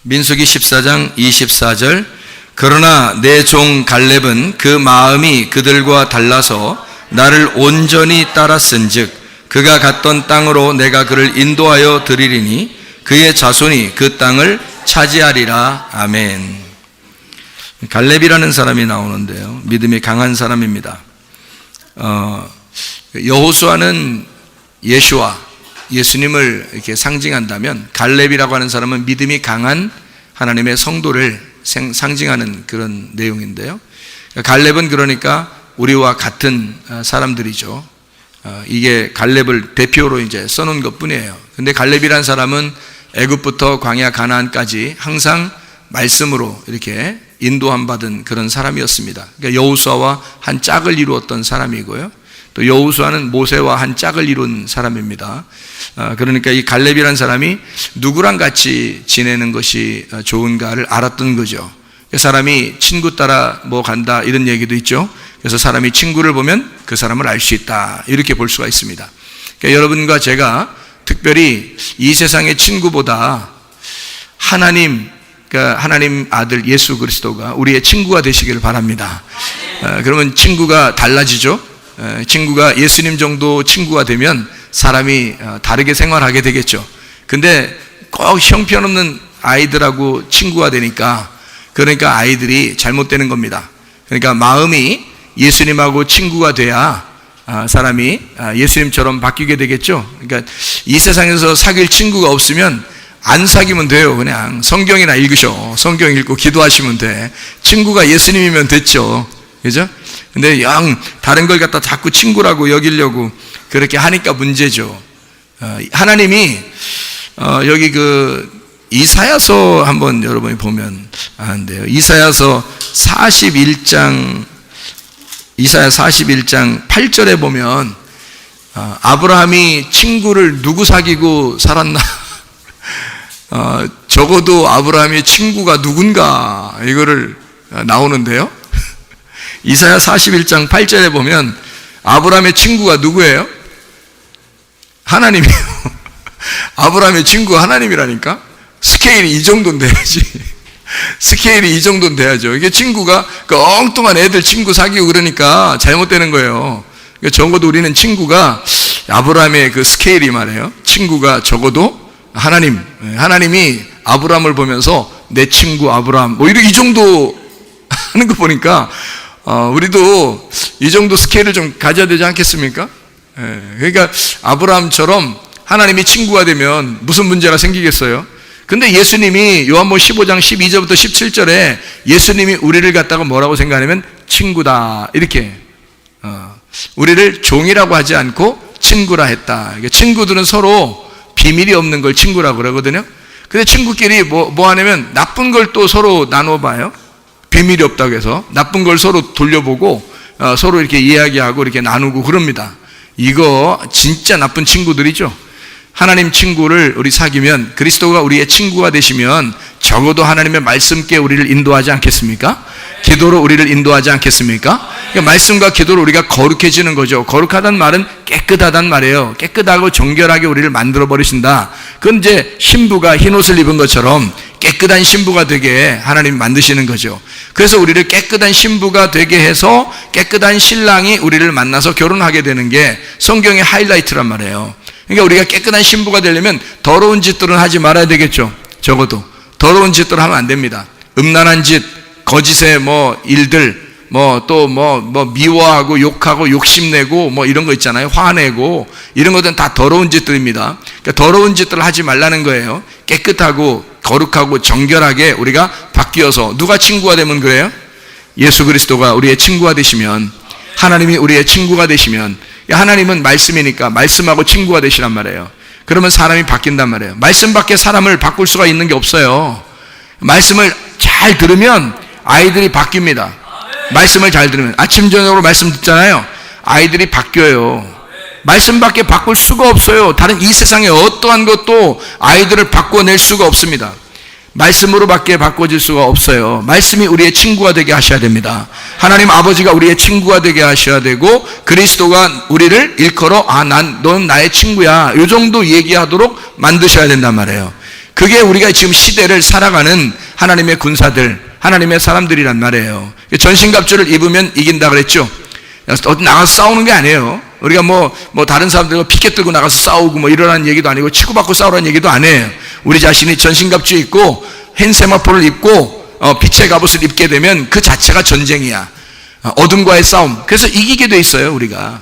민수기 14장 24절 그러나 내 종 갈렙은 그 마음이 그들과 달라서 나를 온전히 따랐은즉 그가 갔던 땅으로 내가 그를 인도하여 드리리니 그의 자손이 그 땅을 차지하리라. 아멘. 갈렙이라는 사람이 나오는데요, 믿음이 강한 사람입니다. 여호수아는 예수와 예수님을 이렇게 상징한다면 갈렙이라고 하는 사람은 믿음이 강한 하나님의 성도를 상징하는 그런 내용인데요, 갈렙은 그러니까 우리와 같은 사람들이죠. 이게 갈렙을 대표로 이제 써놓은 것 뿐이에요. 근데 갈렙이란 사람은 애굽부터 광야 가나안까지 항상 말씀으로 이렇게 인도함 받은 그런 사람이었습니다. 그러니까 여호수아와 한 짝을 이루었던 사람이고요, 또 여호수아는 모세와 한 짝을 이룬 사람입니다. 그러니까 이 갈렙이란 사람이 누구랑 같이 지내는 것이 좋은가를 알았던 거죠. 그 사람이 친구 따라 뭐 간다 이런 얘기도 있죠. 그래서 사람이 친구를 보면 그 사람을 알 수 있다, 이렇게 볼 수가 있습니다. 그러니까 여러분과 제가 특별히 이 세상의 친구보다 하나님, 그러니까 하나님 아들 예수 그리스도가 우리의 친구가 되시기를 바랍니다. 그러면 친구가 달라지죠. 친구가 예수님 정도 친구가 되면 사람이 다르게 생활하게 되겠죠. 근데 꼭 형편없는 아이들하고 친구가 되니까, 그러니까 아이들이 잘못되는 겁니다. 그러니까 마음이 예수님하고 친구가 돼야 사람이 예수님처럼 바뀌게 되겠죠. 그러니까 이 세상에서 사귈 친구가 없으면 안 사귀면 돼요. 그냥 성경이나 읽으셔. 성경 읽고 기도하시면 돼. 친구가 예수님이면 됐죠. 그죠? 근데 다른 걸 갖다 자꾸 친구라고 여기려고 그렇게 하니까 문제죠. 하나님이 여기 그 이사야서 한번 여러분이 보면 아는데요, 이사야 41장 8절에 보면 아브라함이 친구를 누구 사귀고 살았나? 적어도 아브라함의 친구가 누군가, 이거를 나오는데요, 이사야 41장 8절에 보면 아브라함의 친구가 누구예요? 하나님이에요. 아브라함의 친구가 하나님이라니까? 스케일이 이 정도는 돼야지. 스케일이 이 정도는 돼야죠. 이게 친구가 그 엉뚱한 애들 친구 사귀고 그러니까 잘못되는 거예요. 그러니까 적어도 우리는 친구가 아브라함의 그 스케일이 말이에요, 친구가 적어도 하나님이 아브라함을 보면서 내 친구 아브라함 뭐 이 정도 하는 거 보니까 우리도 이 정도 스케일을 좀 가져야 되지 않겠습니까? 그러니까 아브라함처럼 하나님이 친구가 되면 무슨 문제가 생기겠어요? 근데 예수님이 요한복음 15장 12절부터 17절에 예수님이 우리를 갖다가 뭐라고 생각하냐면 친구다, 이렇게 우리를 종이라고 하지 않고 친구라 했다. 친구들은 서로 비밀이 없는 걸 친구라고 그러거든요. 근데 친구끼리 뭐 하냐면 나쁜 걸 또 서로 나눠봐요. 비밀이 없다고 해서 나쁜 걸 서로 돌려보고 서로 이렇게 이야기하고 이렇게 나누고 그럽니다. 이거 진짜 나쁜 친구들이죠. 하나님 친구를 우리 사귀면, 그리스도가 우리의 친구가 되시면 적어도 하나님의 말씀께 우리를 인도하지 않겠습니까? 기도로 우리를 인도하지 않겠습니까? 그러니까 말씀과 기도로 우리가 거룩해지는 거죠. 거룩하다는 말은 깨끗하다는 말이에요. 깨끗하고 정결하게 우리를 만들어 버리신다. 그건 이제 신부가 흰옷을 입은 것처럼 깨끗한 신부가 되게 하나님이 만드시는 거죠. 그래서 우리를 깨끗한 신부가 되게 해서 깨끗한 신랑이 우리를 만나서 결혼하게 되는 게 성경의 하이라이트란 말이에요. 그러니까 우리가 깨끗한 신부가 되려면 더러운 짓들은 하지 말아야 되겠죠. 적어도 더러운 짓들을 하면 안 됩니다. 음란한 짓, 거짓의 일들, 미워하고 욕하고 욕심내고 이런 거 있잖아요. 화내고 이런 것들은 다 더러운 짓들입니다. 그러니까 더러운 짓들을 하지 말라는 거예요. 깨끗하고 거룩하고 정결하게 우리가 바뀌어서, 누가 친구가 되면 그래요? 예수 그리스도가 우리의 친구가 되시면, 하나님이 우리의 친구가 되시면, 하나님은 말씀이니까 말씀하고 친구가 되시란 말이에요. 그러면 사람이 바뀐단 말이에요. 말씀 밖에 사람을 바꿀 수가 있는 게 없어요. 말씀을 잘 들으면 아이들이 바뀝니다. 말씀을 잘 들으면, 아침 저녁으로 말씀 듣잖아요. 아이들이 바뀌어요. 말씀밖에 바꿀 수가 없어요. 다른 이 세상의 어떠한 것도 아이들을 바꿔낼 수가 없습니다. 말씀으로밖에 바꿔질 수가 없어요. 말씀이 우리의 친구가 되게 하셔야 됩니다. 하나님 아버지가 우리의 친구가 되게 하셔야 되고, 그리스도가 우리를 일컬어 넌 나의 친구야, 이 정도 얘기하도록 만드셔야 된단 말이에요. 그게 우리가 지금 시대를 살아가는 하나님의 군사들, 하나님의 사람들이란 말이에요. 전신갑주를 입으면 이긴다 그랬죠. 어디 나가서 싸우는 게 아니에요. 우리가 뭐 다른 사람들과 피켓 들고 나가서 싸우고 뭐 이러라는 얘기도 아니고 치고받고 싸우라는 얘기도 아니에요. 우리 자신이 전신갑주 입고 헨세마포를 입고 빛의 갑옷을 입게 되면 그 자체가 전쟁이야. 어둠과의 싸움. 그래서 이기게 돼 있어요, 우리가.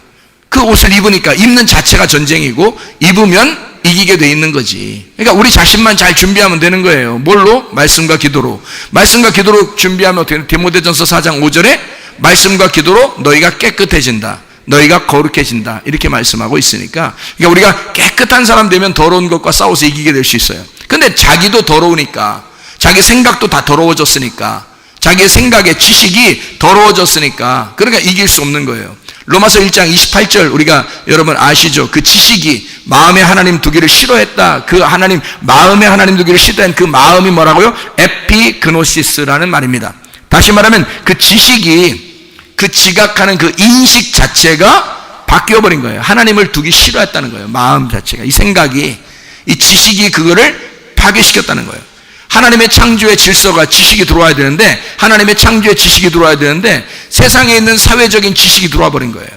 그 옷을 입으니까 입는 자체가 전쟁이고 입으면 이기게 돼 있는 거지. 그러니까 우리 자신만 잘 준비하면 되는 거예요. 뭘로? 말씀과 기도로. 말씀과 기도로 준비하면 어떻게 되는? 디모데전서 4장 5절에 말씀과 기도로 너희가 깨끗해진다. 너희가 거룩해진다. 이렇게 말씀하고 있으니까. 그러니까 우리가 깨끗한 사람 되면 더러운 것과 싸워서 이기게 될 수 있어요. 근데 자기도 더러우니까, 자기 생각도 다 더러워졌으니까, 자기의 생각의 지식이 더러워졌으니까, 그러니까 이길 수 없는 거예요. 로마서 1장 28절 우리가 여러분 아시죠? 그 지식이 마음에 하나님 두기를 싫어했다. 그 하나님, 마음에 하나님 두기를 싫어한 그 마음이 뭐라고요? 에피그노시스라는 말입니다. 다시 말하면 그 지식이, 그 지각하는 그 인식 자체가 바뀌어버린 거예요. 하나님을 두기 싫어했다는 거예요. 마음 자체가, 이 생각이, 이 지식이 그거를 파괴시켰다는 거예요. 하나님의 창조의 질서가, 지식이 들어와야 되는데, 하나님의 창조의 지식이 들어와야 되는데 세상에 있는 사회적인 지식이 들어와 버린 거예요.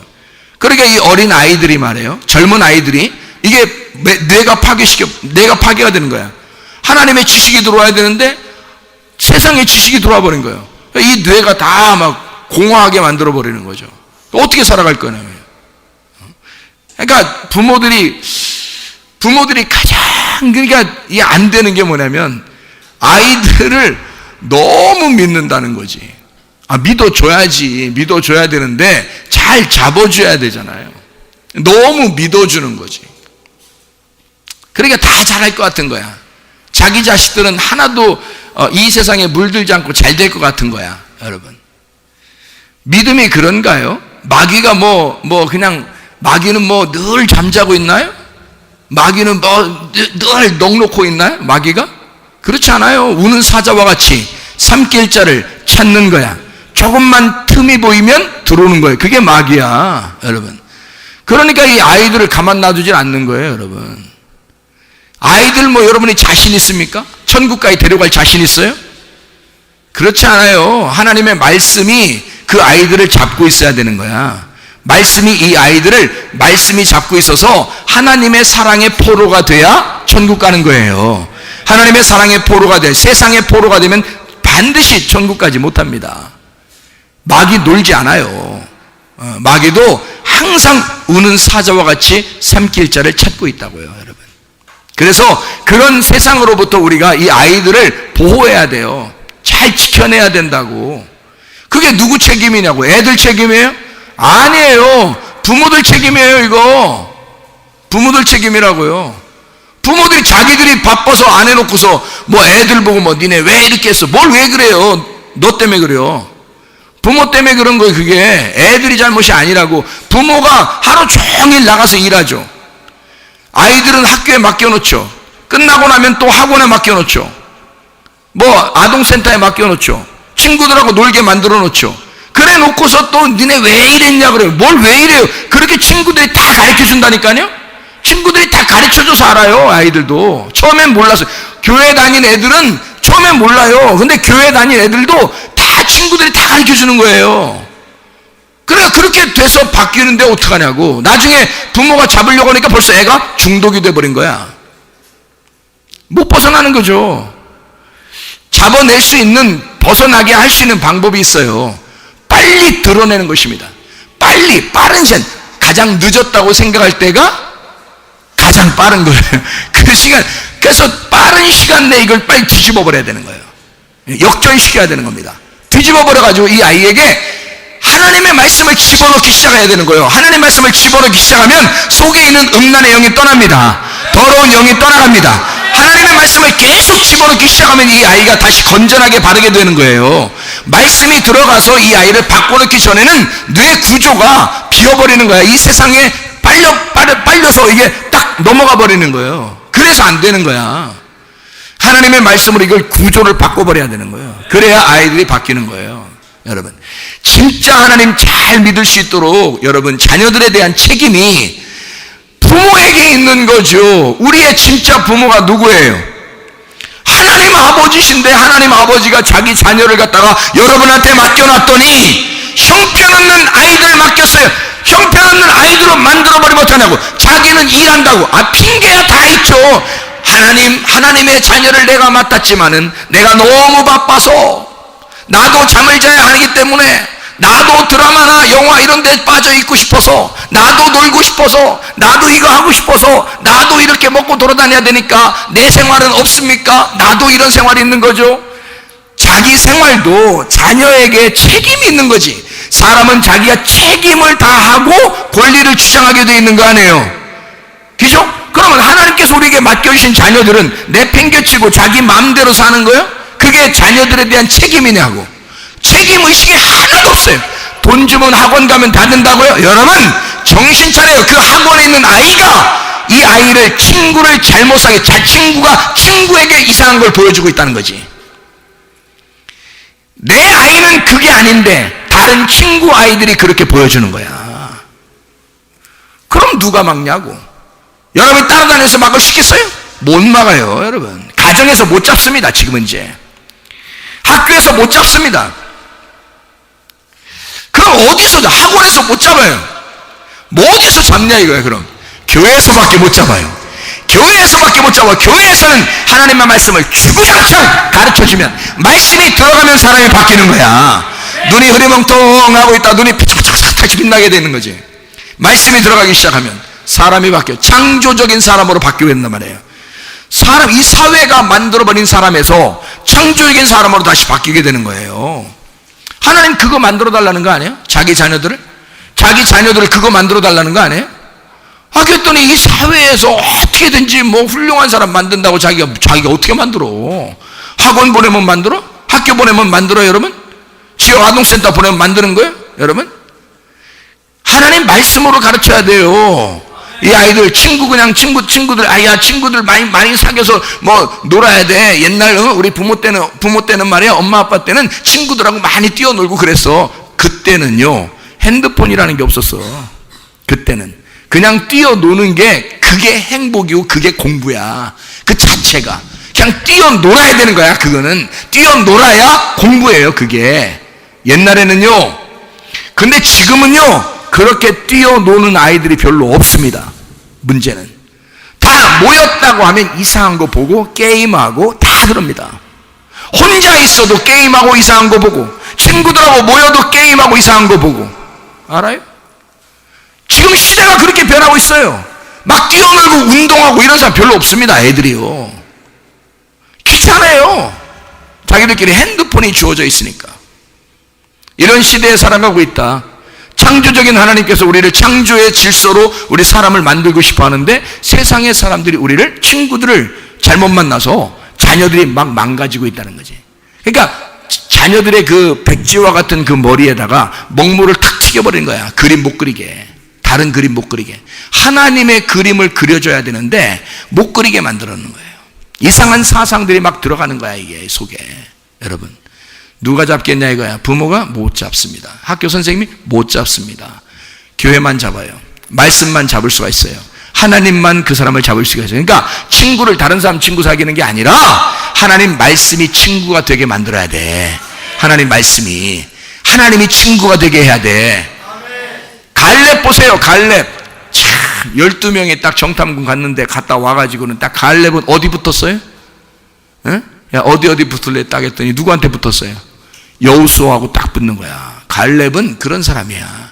그러니까 이 어린 아이들이 말이에요, 젊은 아이들이 이게 뇌가 파괴가 되는 거야. 하나님의 지식이 들어와야 되는데 세상의 지식이 들어와 버린 거예요. 이 뇌가 다 막 공허하게 만들어 버리는 거죠. 어떻게 살아갈 거냐고요. 그러니까 부모들이 가장, 그러니까 이게 안 되는 게 뭐냐면 아이들을 너무 믿는다는 거지. 믿어줘야 되는데 잘 잡아줘야 되잖아요. 너무 믿어주는 거지. 그러니까 다 잘할 것 같은 거야. 자기 자식들은 하나도 이 세상에 물들지 않고 잘 될 것 같은 거야, 여러분. 믿음이 그런가요? 마귀가 그냥 마귀는 늘 잠자고 있나요? 마귀는 늘 넋놓고 있나요? 마귀가? 그렇지 않아요. 우는 사자와 같이 삼킬 자를 찾는 거야. 조금만 틈이 보이면 들어오는 거예요. 그게 마귀야, 여러분. 그러니까 이 아이들을 가만 놔두질 않는 거예요, 여러분. 아이들 여러분이 자신 있습니까? 천국까지 데려갈 자신 있어요? 그렇지 않아요. 하나님의 말씀이 그 아이들을 잡고 있어야 되는 거야. 말씀이 잡고 있어서 하나님의 사랑의 포로가 돼야 천국 가는 거예요. 하나님의 사랑의 포로가 돼, 세상의 포로가 되면 반드시 천국 가지 못합니다. 마귀 놀지 않아요. 마귀도 항상 우는 사자와 같이 삼킬 자를 찾고 있다고요, 여러분. 그래서 그런 세상으로부터 우리가 이 아이들을 보호해야 돼요. 잘 지켜내야 된다고. 그게 누구 책임이냐고? 애들 책임이에요? 아니에요. 부모들 책임이에요, 이거. 부모들 책임이라고요. 부모들이 자기들이 바빠서 안 해놓고서 애들 보고 니네 왜 이렇게 했어? 뭘 왜 그래요? 너 때문에 그래요. 부모 때문에 그런 거예요. 그게 애들이 잘못이 아니라고. 부모가 하루 종일 나가서 일하죠. 아이들은 학교에 맡겨놓죠. 끝나고 나면 또 학원에 맡겨놓죠. 아동센터에 맡겨놓죠. 친구들하고 놀게 만들어놓죠. 그래 놓고서 또 니네 왜 이랬냐 그래요. 뭘 왜 이래요? 그렇게 친구들이 다 가르쳐준다니까요. 친구들이 다 가르쳐줘서 알아요. 아이들도 처음엔 몰랐어요. 교회 다닌 애들은 처음엔 몰라요. 근데 교회 다닌 애들도 다 친구들이 다 가르쳐주는 거예요. 그러니까 그렇게 돼서 바뀌는데 어떡하냐고. 나중에 부모가 잡으려고 하니까 벌써 애가 중독이 돼버린 거야. 못 벗어나는 거죠. 잡아낼 수 있는, 벗어나게 할 수 있는 방법이 있어요. 빨리 드러내는 것입니다. 빠른 시간, 가장 늦었다고 생각할 때가 가장 빠른 거예요. 그 시간, 그래서 빠른 시간 내에 이걸 빨리 뒤집어 버려야 되는 거예요. 역전시켜야 되는 겁니다. 뒤집어 버려가지고 이 아이에게 하나님의 말씀을 집어넣기 시작해야 되는 거예요. 하나님의 말씀을 집어넣기 시작하면 속에 있는 음란의 영이 떠납니다. 더러운 영이 떠나갑니다. 하나님의 말씀을 계속 집어넣기 시작하면 이 아이가 다시 건전하게 바르게 되는 거예요. 말씀이 들어가서 이 아이를 바꿔놓기 전에는 뇌 구조가 비어버리는 거야. 이 세상에 빨려서 이게 딱 넘어가 버리는 거예요. 그래서 안 되는 거야. 하나님의 말씀으로 이걸 구조를 바꿔버려야 되는 거예요. 그래야 아이들이 바뀌는 거예요. 여러분, 진짜 하나님 잘 믿을 수 있도록 여러분 자녀들에 대한 책임이 부모에게 있는 거죠. 우리의 진짜 부모가 누구예요? 하나님 아버지신데 하나님 아버지가 자기 자녀를 갖다가 여러분한테 맡겨놨더니 형편없는 아이들 맡겼어요. 형편없는 아이들로 만들어버리면 어떡하냐고. 자기는 일한다고. 핑계야 다 있죠. 하나님의 자녀를 내가 맡았지만은 내가 너무 바빠서 나도 잠을 자야 하기 때문에 나도 드라마나 영화 이런 데 빠져 있고 싶어서 나도 놀고 싶어서 나도 이거 하고 싶어서 나도 이렇게 먹고 돌아다녀야 되니까 내 생활은 없습니까? 나도 이런 생활이 있는 거죠. 자기 생활도 자녀에게 책임이 있는 거지. 사람은 자기가 책임을 다하고 권리를 주장하게 돼 있는 거 아니에요. 그죠? 그러면 하나님께서 우리에게 맡겨주신 자녀들은 내팽개치고 자기 마음대로 사는 거예요? 그게 자녀들에 대한 책임이냐고. 책임의식이 하나도 없어요. 돈 주면 학원 가면 다 된다고요? 여러분 정신 차려요. 그 학원에 있는 아이가 이 아이를 친구를 잘못 사게 친구가 친구에게 이상한 걸 보여주고 있다는 거지. 내 아이는 그게 아닌데 다른 친구 아이들이 그렇게 보여주는 거야. 그럼 누가 막냐고. 여러분이 따라다녀서 막을 수 있겠어요? 못 막아요. 여러분 가정에서 못 잡습니다. 지금은 이제 학교에서 못 잡습니다. 그럼 어디서 학원에서 못 잡아요. 뭐 어디서 잡냐 이거야. 그럼 교회에서밖에 못 잡아요. 교회에서밖에 못 잡아. 교회에서는 하나님의 말씀을 주구장창 가르쳐주면 말씀이 들어가면 사람이 바뀌는 거야. 눈이 흐리멍텅하고 있다 눈이 탁탁탁 빛나게 되는 거지. 말씀이 들어가기 시작하면 사람이 바뀌어 창조적인 사람으로 바뀌게 된단 말이에요. 이 사회가 만들어버린 사람에서 창조적인 사람으로 다시 바뀌게 되는 거예요. 하나님 그거 만들어 달라는 거 아니에요? 자기 자녀들을 그거 만들어 달라는 거 아니에요? 그랬더니 이 사회에서 어떻게든지 뭐 훌륭한 사람 만든다고 자기가 어떻게 만들어? 학원 보내면 만들어? 학교 보내면 만들어 여러분? 지역 아동센터 보내면 만드는 거예요? 여러분? 하나님 말씀으로 가르쳐야 돼요. 이 아이들 친구들 친구들 많이 사귀어서 뭐 놀아야 돼. 옛날 우리 부모 때는 말이야 엄마 아빠 때는 친구들하고 많이 뛰어놀고 그랬어. 그때는요 핸드폰이라는 게 없었어. 그때는 그냥 뛰어노는 게 그게 행복이고 그게 공부야. 그 자체가 그냥 뛰어놀아야 되는 거야. 그거는 뛰어놀아야 공부예요. 그게 옛날에는요. 근데 지금은요 그렇게 뛰어노는 아이들이 별로 없습니다. 문제는 다 모였다고 하면 이상한 거 보고 게임하고 다 그럽니다. 혼자 있어도 게임하고 이상한 거 보고 친구들하고 모여도 게임하고 이상한 거 보고. 알아요? 지금 시대가 그렇게 변하고 있어요. 막 뛰어놀고 운동하고 이런 사람 별로 없습니다. 애들이요. 귀찮아요. 자기들끼리 핸드폰이 주어져 있으니까. 이런 시대에 살아가고 있다. 창조적인 하나님께서 우리를 창조의 질서로 우리 사람을 만들고 싶어 하는데 세상의 사람들이 친구들을 잘못 만나서 자녀들이 막 망가지고 있다는 거지. 그러니까 자녀들의 그 백지와 같은 그 머리에다가 먹물을 탁 튀겨버린 거야. 그림 못 그리게. 다른 그림 못 그리게. 하나님의 그림을 그려줘야 되는데 못 그리게 만들어 놓는 거예요. 이상한 사상들이 막 들어가는 거야 이게 속에. 여러분 누가 잡겠냐 이거야. 부모가 못 잡습니다. 학교 선생님이 못 잡습니다. 교회만 잡아요. 말씀만 잡을 수가 있어요. 하나님만 그 사람을 잡을 수가 있어요. 그러니까 다른 사람 친구 사귀는 게 아니라 하나님 말씀이 친구가 되게 만들어야 돼. 하나님이 친구가 되게 해야 돼. 갈렙 보세요. 갈렙 참 12명이 딱 정탐군 갔는데 갔다 와가지고는 딱 갈렙은 어디 붙었어요? 응? 야 어디 붙을래 딱 했더니 누구한테 붙었어요? 여호수아하고 딱 붙는 거야. 갈렙은 그런 사람이야.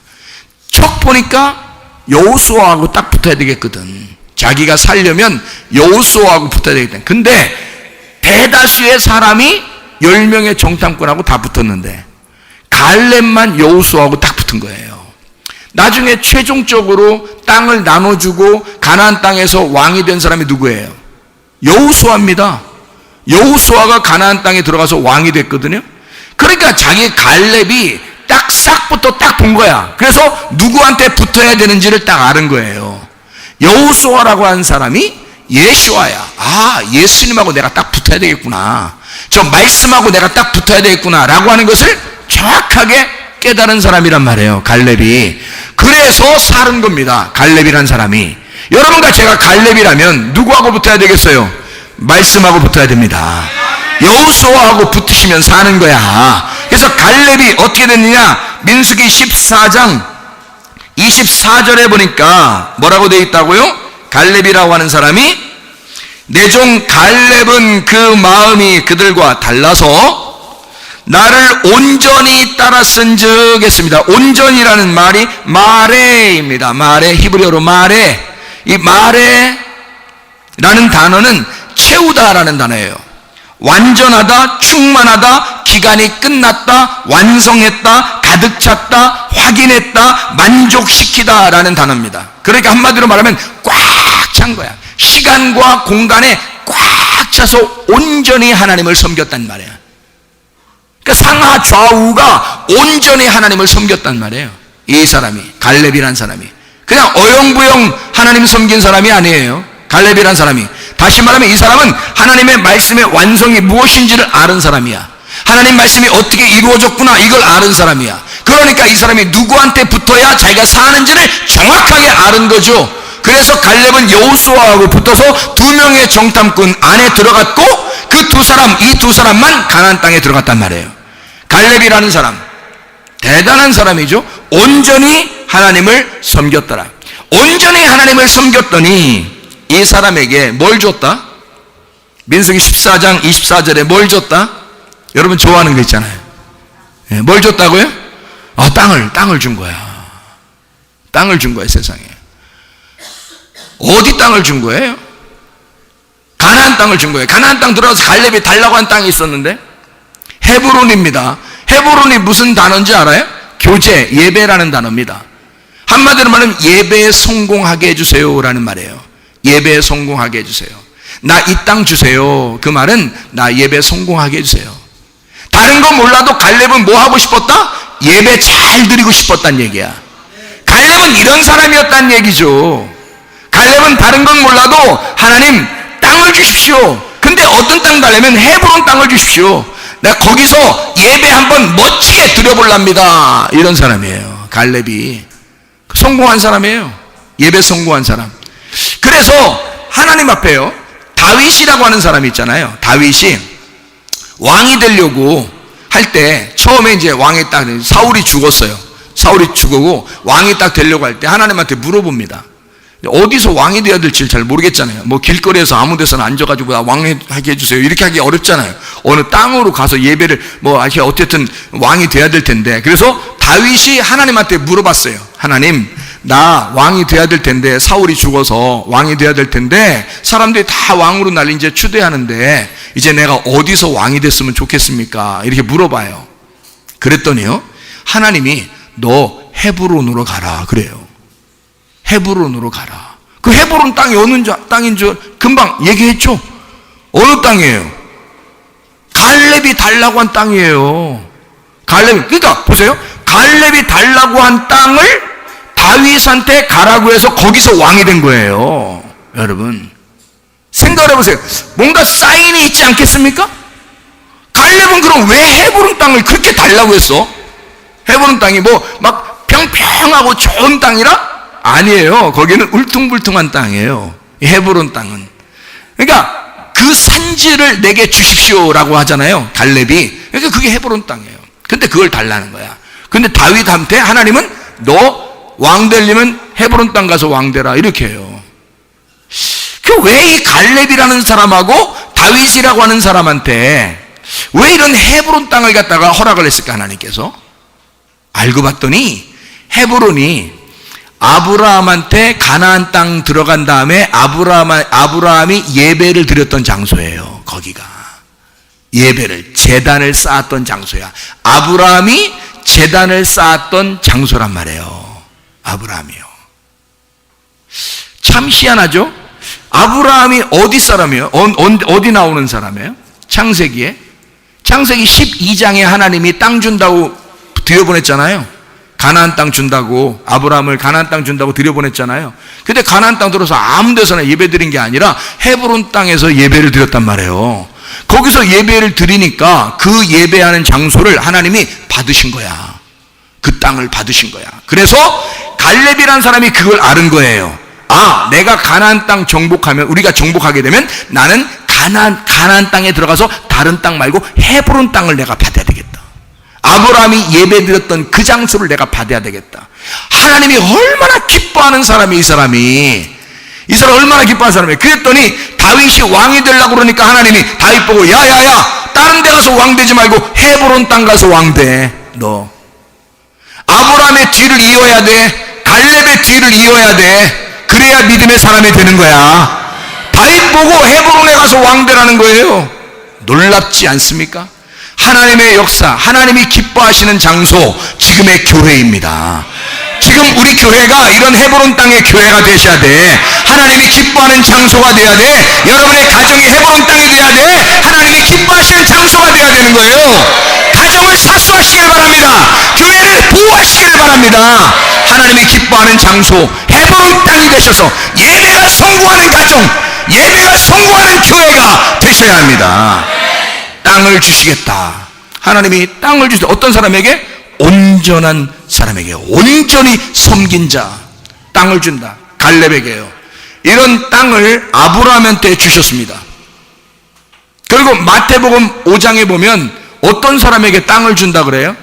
척 보니까 여호수아하고 딱 붙어야 되겠거든. 자기가 살려면 여호수아하고 붙어야 되겠다. 근데 대다수의 사람이 10명의 정탐꾼하고 다 붙었는데 갈렙만 여호수아하고 딱 붙은 거예요. 나중에 최종적으로 땅을 나눠주고 가나안 땅에서 왕이 된 사람이 누구예요? 여호수아입니다. 여호수아가 가나안 땅에 들어가서 왕이 됐거든요. 그러니까 자기 갈렙이 딱 싹부터 딱 본 거야. 그래서 누구한테 붙어야 되는지를 딱 아는 거예요. 여호수아라고 하는 사람이 예수아야. 예수님하고 내가 딱 붙어야 되겠구나. 저 말씀하고 내가 딱 붙어야 되겠구나 라고 하는 것을 정확하게 깨달은 사람이란 말이에요. 갈렙이. 그래서 살은 겁니다. 갈렙이란 사람이. 여러분과 제가 갈렙이라면 누구하고 붙어야 되겠어요? 말씀하고 붙어야 됩니다. 여호수아하고 붙으시면 사는 거야. 그래서 갈렙이 어떻게 됐느냐? 민수기 14장 24절에 보니까 뭐라고 되어 있다고요? 갈렙이라고 하는 사람이 내 종 갈렙은 그 마음이 그들과 달라서 나를 온전히 따랐은즉 했습니다. 온전이라는 말이 마레입니다. 마레, 히브리어로 마레. 이 마레라는 단어는 채우다라는 단어예요. 완전하다, 충만하다, 기간이 끝났다, 완성했다, 가득 찼다, 확인했다, 만족시키다 라는 단어입니다. 그러니까 한마디로 말하면 꽉 찬 거야. 시간과 공간에 꽉 차서 온전히 하나님을 섬겼단 말이야. 그러니까 상하 좌우가 온전히 하나님을 섬겼단 말이에요. 이 사람이, 갈렙이란 사람이 그냥 어영부영 하나님 섬긴 사람이 아니에요. 갈렙이란 사람이, 다시 말하면 이 사람은 하나님의 말씀의 완성이 무엇인지를 아는 사람이야. 하나님 말씀이 어떻게 이루어졌구나 이걸 아는 사람이야. 그러니까 이 사람이 누구한테 붙어야 자기가 사는지를 정확하게 아는 거죠. 그래서 갈렙은 여호수아하고 붙어서 두 명의 정탐꾼 안에 들어갔고 그 두 사람, 이 두 사람만 가나안 땅에 들어갔단 말이에요. 갈렙이라는 사람 대단한 사람이죠. 온전히 하나님을 섬겼더라. 온전히 하나님을 섬겼더니 이 사람에게 뭘 줬다? 민수기 14장 24절에 뭘 줬다? 여러분 좋아하는 거 있잖아요. 뭘 줬다고요? 땅을 준 거야. 땅을 준 거야. 세상에 어디 땅을 준 거예요? 가나안 땅을 준 거예요. 가나안 땅 들어가서 갈렙이 달라고 한 땅이 있었는데 헤브론입니다. 헤브론이 무슨 단어인지 알아요? 교제, 예배라는 단어입니다. 한마디로 말하면 예배에 성공하게 해주세요 라는 말이에요. 예배에 성공하게 해주세요. 나 이 땅 주세요. 그 말은 나 예배 성공하게 해주세요. 다른 건 몰라도 갈렙은 뭐 하고 싶었다? 예배 잘 드리고 싶었단 얘기야. 갈렙은 이런 사람이었단 얘기죠. 갈렙은 다른 건 몰라도 하나님 땅을 주십시오. 근데 어떤 땅 달라면 헤브론 땅을 주십시오. 내가 거기서 예배 한번 멋지게 드려볼랍니다. 이런 사람이에요. 갈렙이 성공한 사람이에요. 예배 성공한 사람. 그래서 하나님 앞에요, 다윗이라고 하는 사람이 있잖아요. 다윗이 왕이 되려고 할 때 처음에 이제 왕이 딱 사울이 죽었어요. 사울이 죽고 왕이 딱 되려고 할 때 하나님한테 물어봅니다. 어디서 왕이 되어야 될지 잘 모르겠잖아요. 뭐 길거리에서 아무 데서나 앉아가지고 왕하게 해주세요 이렇게 하기 어렵잖아요. 어느 땅으로 가서 예배를 뭐 어쨌든 왕이 돼야 될 텐데, 그래서 다윗이 하나님한테 물어봤어요. 하나님, 나 왕이 돼야 될 텐데, 사울이 죽어서 왕이 돼야 될 텐데 사람들이 다 왕으로 날 이제 추대하는데 이제 내가 어디서 왕이 됐으면 좋겠습니까? 이렇게 물어봐요. 그랬더니요, 하나님이 너 헤브론으로 가라 그래요. 헤브론으로 가라. 그 헤브론 땅이 어느 땅인 줄 금방 얘기했죠. 어느 땅이에요? 갈렙이 달라고 한 땅이에요. 그러니까 보세요. 갈렙이 달라고 한 땅을 다윗한테 가라고 해서 거기서 왕이 된 거예요. 여러분 생각을 해보세요. 뭔가 사인이 있지 않겠습니까? 갈렙은 그럼 왜 헤브론 땅을 그렇게 달라고 했어? 헤브론 땅이 뭐 막 평평하고 좋은 땅이라? 아니에요. 거기는 울퉁불퉁한 땅이에요. 헤브론 땅은. 그러니까 그 산지를 내게 주십시오라고 하잖아요. 갈렙이. 그러니까 그게 헤브론 땅이에요. 근데 그걸 달라는 거야. 근데 다윗한테 하나님은 너 왕 되려면 헤브론 땅 가서 왕 되라 이렇게 해요. 그 왜 이 갈렙이라는 사람하고 다윗이라고 하는 사람한테 왜 이런 헤브론 땅을 갖다가 허락을 했을까 하나님께서? 알고 봤더니 헤브론이 아브라함한테 가나안 땅 들어간 다음에 아브라함이 예배를 드렸던 장소예요. 거기가 예배를, 제단을 쌓았던 장소야. 아브라함이 제단을 쌓았던 장소란 말이에요. 아브라함이요. 참 희한하죠? 아브라함이 어디 사람이에요? 어디 나오는 사람이에요? 창세기 12장에 하나님이 땅 준다고 들여보냈잖아요. 가나안 땅 준다고, 아브라함을 가나안 땅 준다고 들여보냈잖아요. 근데 가나안 땅 들어서 아무 데서나 예배 드린 게 아니라 헤브론 땅에서 예배를 드렸단 말이에요. 거기서 예배를 드리니까 그 예배하는 장소를 하나님이 받으신 거야. 그 땅을 받으신 거야. 그래서 갈렙이라는 사람이 그걸 아는 거예요. 아, 내가 가나안 땅 정복하면, 우리가 정복하게 되면 나는 가나안 땅에 들어가서 다른 땅 말고 헤브론 땅을 내가 받아야 되겠다. 아브라함이 예배드렸던 그 장소를 내가 받아야 되겠다. 하나님이 얼마나 기뻐하는 사람이 이 사람이 얼마나 기뻐하는 사람이에요. 그랬더니 다윗이 왕이 되려고 그러니까 하나님이 다윗 보고 야야야 다른 데 가서 왕 되지 말고 헤브론 땅 가서 왕 돼. 너 아브라함의 뒤를 이어야 돼. 갈렙의 뒤를 이어야 돼. 그래야 믿음의 사람이 되는 거야. 다윗 보고 헤브론에 가서 왕 되라는 거예요. 놀랍지 않습니까? 하나님의 역사, 하나님이 기뻐하시는 장소, 지금의 교회입니다. 지금 우리 교회가 이런 헤브론 땅의 교회가 되셔야 돼. 하나님이 기뻐하는 장소가 돼야 돼. 여러분의 가정이 헤브론 땅이 돼야 돼. 하나님이 기뻐하시는 장소가 돼야 되는 거예요. 가정을 사수하시길 바랍니다. 교회를 보호하시길 바랍니다. 하나님이 기뻐하는 장소, 헤브론 땅이 되셔서 예배가 성공하는 가정, 예배가 성공하는 교회가 되셔야 합니다. 땅을 주시겠다. 하나님이 땅을 주시다. 어떤 사람에게? 온전한 사람에게, 온전히 섬긴 자 땅을 준다. 갈렙에게요. 이런 땅을 아브라함한테 주셨습니다. 그리고 마태복음 5장에 보면 어떤 사람에게 땅을 준다 그래요?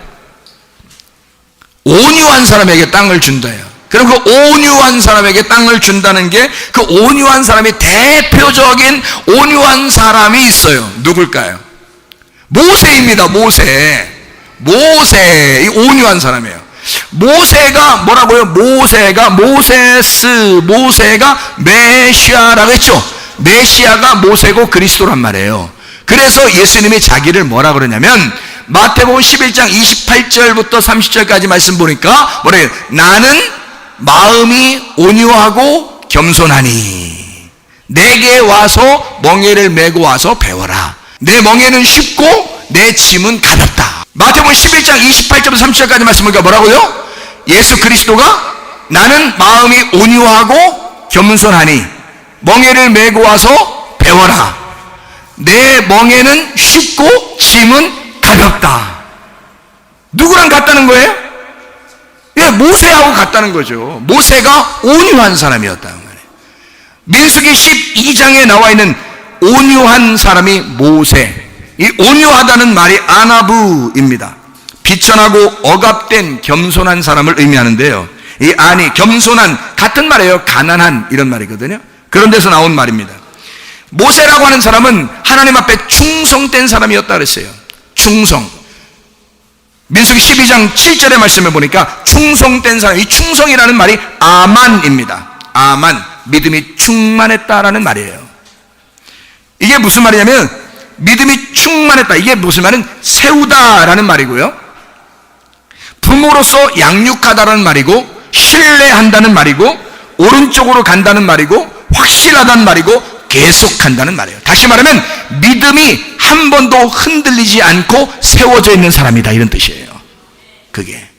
온유한 사람에게 땅을 준다요. 그럼 그 온유한 사람에게 땅을 준다는 게, 그 온유한 사람이 대표적인 온유한 사람이 있어요. 누굴까요? 모세입니다. 모세, 이 온유한 사람이에요. 모세가 뭐라고요? 모세가 메시아라고 했죠. 메시아가 모세고 그리스도란 말이에요. 그래서 예수님이 자기를 뭐라 그러냐면 마태복음 11장 28절부터 30절까지 말씀 보니까 뭐래요? 나는 마음이 온유하고 겸손하니 내게 와서 멍에를 메고 와서 배워라. 내 멍에는 쉽고 내 짐은 가볍다. 마태복음 11장 28절부터 30절까지 말씀 보니까 뭐라고요? 예수 그리스도가 나는 마음이 온유하고 겸손하니 멍에를 메고 와서 배워라. 내 멍에는 쉽고 짐은 가볍다. 누구랑 같다는 거예요? 예, 모세하고 같다는 거죠. 모세가 온유한 사람이었다는 거예요. 민수기 12장에 나와 있는 온유한 사람이 모세. 이 온유하다는 말이 아나부입니다. 비천하고 억압된 겸손한 사람을 의미하는데요. 이 아니, 겸손한, 같은 말이에요. 가난한, 이런 말이거든요. 그런 데서 나온 말입니다. 모세라고 하는 사람은 하나님 앞에 충성된 사람이었다 그랬어요. 충성. 민수기 12장 7절의 말씀을 보니까 충성된 사람, 이 충성이라는 말이 아만입니다. 아만, 믿음이 충만했다라는 말이에요. 이게 무슨 말이냐면 믿음이 충만했다. 이게 무슨 말은 세우다라는 말이고요. 부모로서 양육하다라는 말이고, 신뢰한다는 말이고, 오른쪽으로 간다는 말이고, 확실하다는 말이고, 계속한다는 말이에요. 다시 말하면 믿음이 한 번도 흔들리지 않고 세워져 있는 사람이다, 이런 뜻이에요. 그게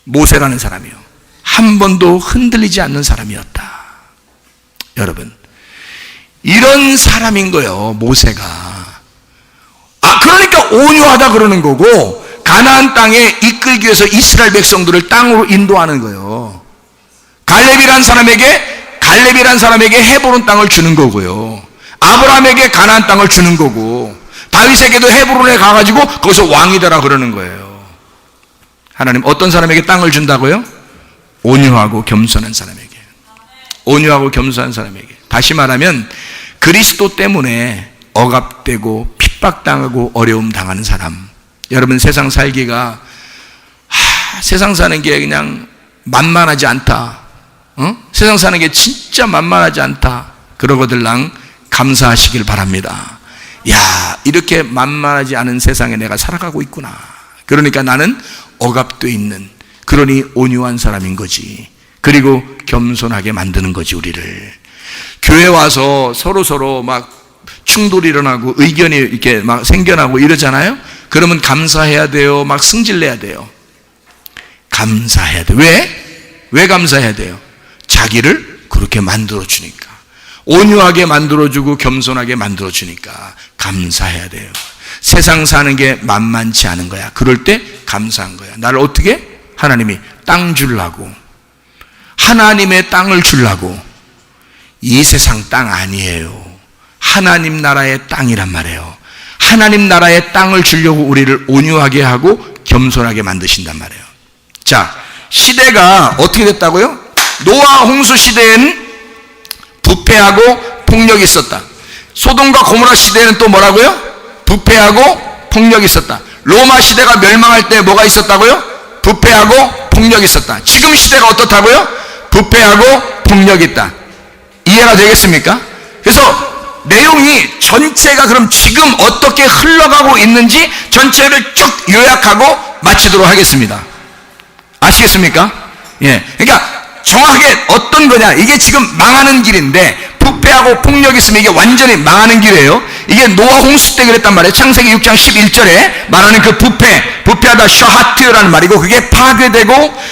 모세라는 사람이요, 한 번도 흔들리지 않는 사람이었다. 여러분, 이런 사람인 거예요, 모세가. 그러니까 온유하다 그러는 거고, 가나안 땅에 이끌기 위해서 이스라엘 백성들을 땅으로 인도하는 거예요. 갈렙이란 사람에게 헤브론 땅을 주는 거고요. 아브라함에게 가나안 땅을 주는 거고, 다윗에게도 헤브론에 가가지고 거기서 왕이 되라 그러는 거예요. 하나님 어떤 사람에게 땅을 준다고요? 온유하고 겸손한 사람에게. 온유하고 겸손한 사람에게. 다시 말하면 그리스도 때문에 억압되고 핍박당하고 어려움 당하는 사람. 여러분, 세상 살기가 세상 사는 게 그냥 만만하지 않다. 세상 사는 게 진짜 만만하지 않다. 그러거들랑 감사하시길 바랍니다. 야, 이렇게 만만하지 않은 세상에 내가 살아가고 있구나. 그러니까 나는 억압돼 있는, 그러니 온유한 사람인 거지. 그리고 겸손하게 만드는 거지, 우리를. 교회 와서 서로 막 충돌이 일어나고 의견이 이렇게 막 생겨나고 이러잖아요. 그러면 감사해야 돼요? 막 승질내야 돼요? 감사해야 돼요. 왜 감사해야 돼요? 자기를 그렇게 만들어주니까, 온유하게 만들어주고 겸손하게 만들어주니까 감사해야 돼요. 세상 사는 게 만만치 않은 거야. 그럴 때 감사한 거야. 나를 어떻게? 하나님이 땅 주려고, 하나님의 땅을 주려고. 이 세상 땅 아니에요. 하나님 나라의 땅이란 말이에요. 하나님 나라의 땅을 주려고 우리를 온유하게 하고 겸손하게 만드신단 말이에요. 자, 시대가 어떻게 됐다고요? 노아 홍수 시대에는 부패하고 폭력이 있었다. 소돔과 고모라 시대에는 또 뭐라고요? 부패하고 폭력이 있었다. 로마 시대가 멸망할 때 뭐가 있었다고요? 부패하고 폭력이 있었다. 지금 시대가 어떻다고요? 부패하고 폭력이 있다. 이해가 되겠습니까? 그래서 내용이 전체가 그럼 지금 어떻게 흘러가고 있는지 전체를 쭉 요약하고 마치도록 하겠습니다. 아시겠습니까? 예. 그러니까 정확하게 어떤 거냐, 이게 지금 망하는 길인데, 부패하고 폭력이 있으면 이게 완전히 망하는 길이에요. 이게 노아 홍수 때 그랬단 말이에요. 창세기 6장 11절에 말하는 그 부패하다 샤하트라는 말이고, 그게 파괴되고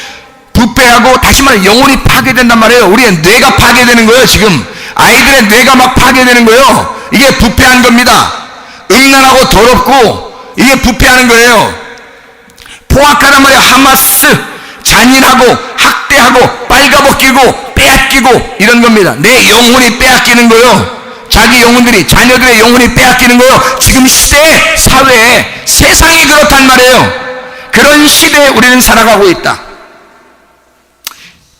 부패하고, 다시 말해 영혼이 파괴된단 말이에요. 우리의 뇌가 파괴되는 거예요. 지금 아이들의 뇌가 막 파괴되는 거예요. 이게 부패한 겁니다. 음란하고 더럽고 이게 부패하는 거예요. 포악하단 말이에요. 하마스, 잔인하고 학대하고 빨가벗기고 빼앗기고 이런 겁니다. 내 영혼이 빼앗기는 거예요. 자기 영혼들이, 자녀들의 영혼이 빼앗기는 거예요. 지금 시대에, 사회에, 세상이 그렇단 말이에요. 그런 시대에 우리는 살아가고 있다.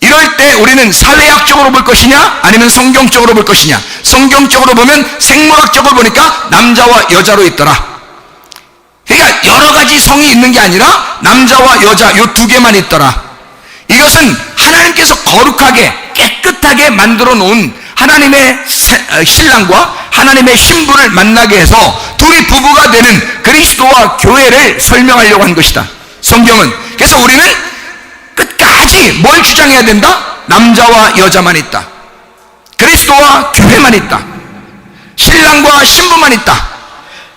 이럴 때 우리는 사회학적으로 볼 것이냐 아니면 성경적으로 볼 것이냐. 성경적으로 보면 생물학적으로 보니까 남자와 여자로 있더라. 그러니까 여러 가지 성이 있는 게 아니라 남자와 여자 요 두 개만 있더라. 이것은 하나님께서 거룩하게 깨끗하게 만들어 놓은 하나님의 신랑과 하나님의 신부를 만나게 해서 둘이 부부가 되는 그리스도와 교회를 설명하려고 한 것이다, 성경은. 그래서 우리는 끝까지 뭘 주장해야 된다? 남자와 여자만 있다, 그리스도와 교회만 있다, 신랑과 신부만 있다,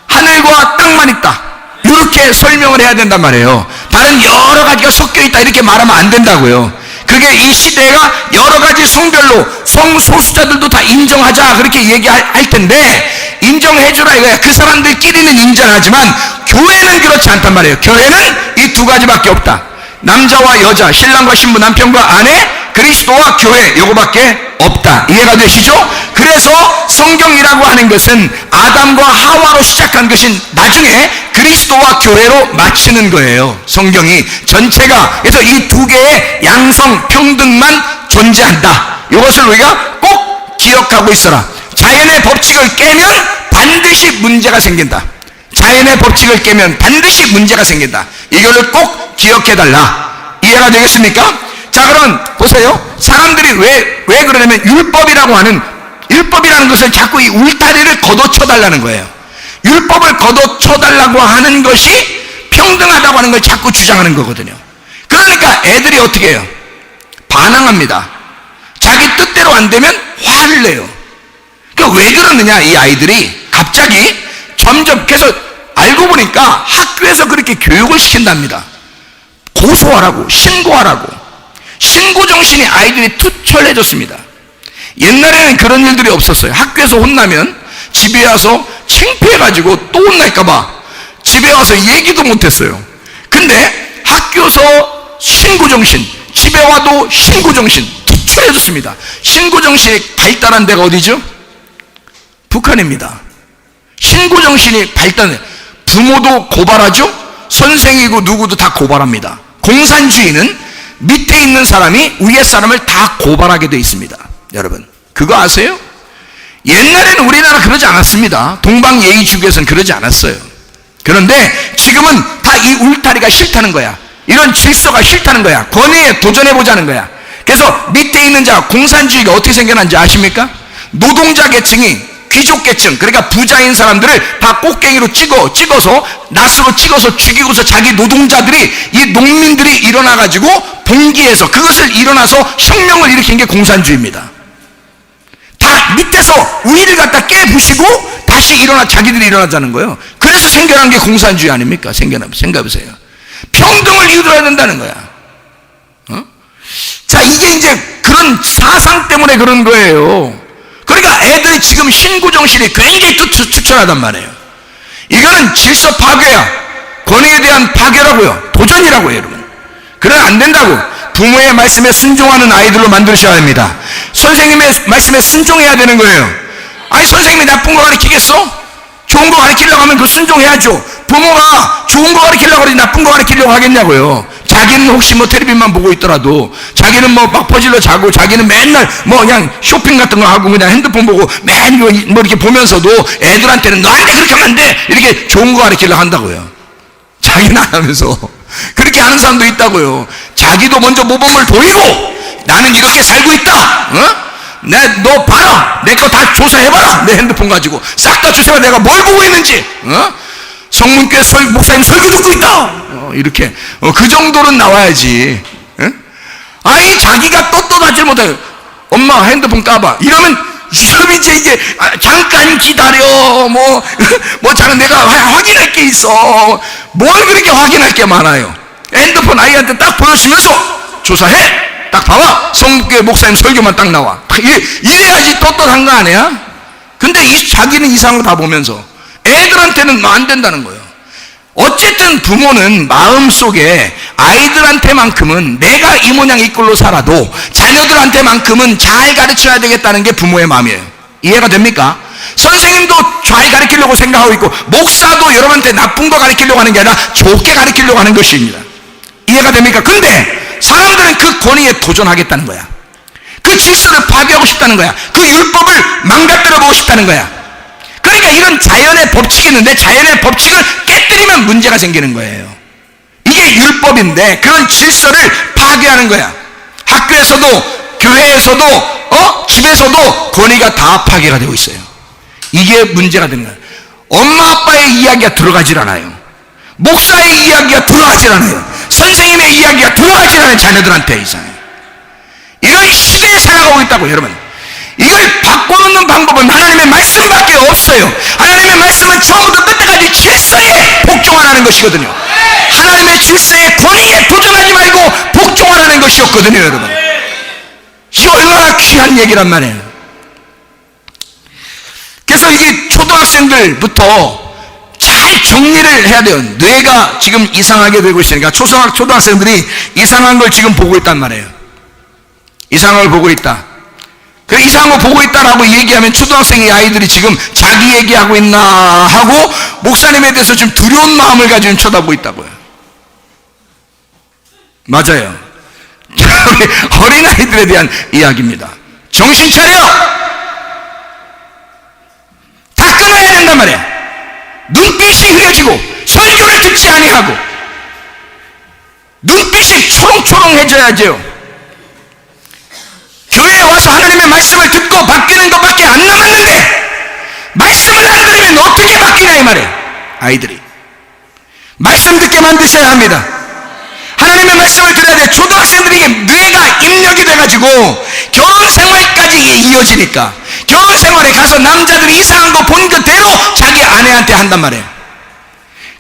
하늘과 땅만 있다, 이렇게 설명을 해야 된단 말이에요. 다른 여러 가지가 섞여 있다 이렇게 말하면 안 된다고요. 그게 이 시대가 여러 가지 성별로 성소수자들도 다 인정하자 그렇게 얘기할 텐데, 인정해주라 이거야. 그 사람들끼리는 인정하지만 교회는 그렇지 않단 말이에요. 교회는 이 두 가지밖에 없다. 남자와 여자, 신랑과 신부, 남편과 아내, 그리스도와 교회, 요거밖에 없다. 이해가 되시죠? 그래서 성경이라고 하는 것은 아담과 하와로 시작한 것이 나중에 그리스도와 교회로 마치는 거예요. 성경이 전체가. 그래서 이 두 개의 양성 평등만 존재한다. 이것을 우리가 꼭 기억하고 있어라. 자연의 법칙을 깨면 반드시 문제가 생긴다. 자연의 법칙을 깨면 반드시 문제가 생긴다. 이거를 꼭 기억해달라. 이해가 되겠습니까? 자, 그럼 보세요. 사람들이 왜 그러냐면 율법이라는 것을 자꾸 이 울타리를 걷어쳐달라는 거예요. 율법을 걷어쳐달라고 하는 것이 평등하다고 하는 걸 자꾸 주장하는 거거든요. 그러니까 애들이 어떻게 해요? 반항합니다. 자기 뜻대로 안 되면 화를 내요. 그러니까 왜 그러느냐, 이 아이들이 갑자기 점점. 그래서 알고 보니까 학교에서 그렇게 교육을 시킨답니다. 고소하라고, 신고하라고. 신고정신이 아이들이 투철해졌습니다. 옛날에는 그런 일들이 없었어요. 학교에서 혼나면 집에 와서 창피해가지고 또 혼날까봐 집에 와서 얘기도 못했어요. 근데 학교에서 신고정신, 집에 와도 신고정신 투철해졌습니다. 신고정신이 발달한 데가 어디죠? 북한입니다. 신고정신이 발달해. 부모도 고발하죠. 선생이고 누구도 다 고발합니다. 공산주의는 밑에 있는 사람이 위에 사람을 다 고발하게 돼 있습니다. 여러분 그거 아세요? 옛날에는 우리나라 그러지 않았습니다. 동방예의주교에서는 그러지 않았어요. 그런데 지금은 다 이 울타리가 싫다는 거야. 이런 질서가 싫다는 거야. 권위에 도전해보자는 거야. 그래서 밑에 있는 자, 공산주의가 어떻게 생겨난지 아십니까? 노동자 계층이 귀족계층, 그러니까 부자인 사람들을 다 꽃갱이로 찍어서 낫으로 찍어서 죽이고서 자기 노동자들이, 이 농민들이 일어나가지고 봉기해서 그것을 일어나서 혁명을 일으킨 게 공산주의입니다. 다 밑에서 위를 갖다 깨부시고 다시 자기들이 일어나자는 거예요. 그래서 생겨난 게 공산주의 아닙니까? 생각해보세요. 평등을 이루어야 된다는 거야. 자, 이게 이제 그런 사상 때문에 그런 거예요. 그러니까 애들이 지금 신구정신이 굉장히 투철하단 말이에요. 이거는 질서 파괴야. 권위에 대한 파괴라고요. 도전이라고요, 여러분. 그러면 안 된다고. 부모의 말씀에 순종하는 아이들로 만드셔야 합니다. 선생님의 말씀에 순종해야 되는 거예요. 아니, 선생님이 나쁜 거 가르치겠어? 좋은 거 가르치려고 하면 그 순종해야죠. 부모가 좋은 거 가르치려고 하지 나쁜 거 가르치려고 하겠냐고요. 자기는 혹시 뭐 텔레비만 보고 있더라도 자기는 뭐 막 퍼질러 자고 자기는 맨날 뭐 그냥 쇼핑 같은 거 하고 그냥 핸드폰 보고 맨 뭐 이렇게 보면서도 애들한테는 너 안 돼, 그렇게 하면 안 돼, 이렇게 좋은 거 가르치려고 한다고요. 자기는 안 하면서. 그렇게 하는 사람도 있다고요. 자기도 먼저 모범을 보이고 나는 이렇게 살고 있다. 너 봐라, 내 거 다 조사해봐라, 내 핸드폰 가지고 싹 다 조사해봐, 내가 뭘 보고 있는지. 성문교회 목사님 설교 듣고 있다. 이렇게 그 정도는 나와야지. 아니, 자기가 떳떳하지 못해. 엄마 핸드폰 까봐 이러면 이제 잠깐 기다려, 잠깐 내가 확인할 게 있어. 뭘 그렇게 확인할 게 많아요. 핸드폰 아이한테 딱 보여주면서 조사해, 딱 봐봐, 성문교회 목사님 설교만 딱 나와. 이래야지 떳떳한 거 아니야? 근데 자기는 이상한 거 다 보면서 애들한테는 안 된다는 거예요. 어쨌든 부모는 마음속에 아이들한테만큼은 내가 이 모양 이 꼴로 살아도 자녀들한테만큼은 잘 가르쳐야 되겠다는 게 부모의 마음이에요. 이해가 됩니까? 선생님도 잘 가르치려고 생각하고 있고, 목사도 여러분한테 나쁜 거 가르치려고 하는 게 아니라 좋게 가르치려고 하는 것입니다. 이해가 됩니까? 근데 사람들은 그 권위에 도전하겠다는 거야. 그 질서를 파괴하고 싶다는 거야. 그 율법을 망가뜨려 보고 싶다는 거야. 그러니까 이런 자연의 법칙이 있는데 자연의 법칙을 깨뜨리면 문제가 생기는 거예요. 이게 율법인데 그런 질서를 파괴하는 거야. 학교에서도 교회에서도 집에서도 권위가 다 파괴가 되고 있어요. 이게 문제가 되는 거예요. 엄마 아빠의 이야기가 들어가질 않아요. 목사의 이야기가 들어가질 않아요. 선생님의 이야기가 들어가질 않아요. 자녀들한테 이상해요. 이런 시대에 살아가고 있다고. 여러분, 이걸 바꿔놓는 방법은 하나님의 말씀밖에 없어요. 하나님의 말씀은 처음부터 끝까지 질서에 복종하라는 것이거든요. 하나님의 질서에 권위에 도전하지 말고 복종하라는 것이었거든요. 여러분, 이게 얼마나 귀한 얘기란 말이에요. 그래서 이게 초등학생들부터 잘 정리를 해야 돼요. 뇌가 지금 이상하게 되고 있으니까 초등학생들이 이상한 걸 지금 보고 있단 말이에요. 이상한 걸 보고 있다. 그 이상한 거 보고 있다라고 얘기하면 초등학생의 아이들이 지금 자기 얘기하고 있나 하고 목사님에 대해서 좀 두려운 마음을 가지고 쳐다보고 있다고요. 맞아요. 어린아이들에 대한 이야기입니다. 정신 차려! 다 끊어야 된단 말이야. 눈빛이 흐려지고 설교를 듣지 아니하고 눈빛이 초롱초롱해져야죠. 교회에 와서 하나님의 말씀을 듣고 바뀌는 것밖에 안 남았는데 말씀을 안 들으면 어떻게 바뀌냐 이 말이에요. 아이들이 말씀 듣게 만드셔야 합니다. 하나님의 말씀을 들어야 돼. 초등학생들에게 뇌가 입력이 돼가지고 결혼 생활까지 이어지니까 결혼 생활에 가서 남자들이 이상한 거 본 그대로 자기 아내한테 한단 말이에요.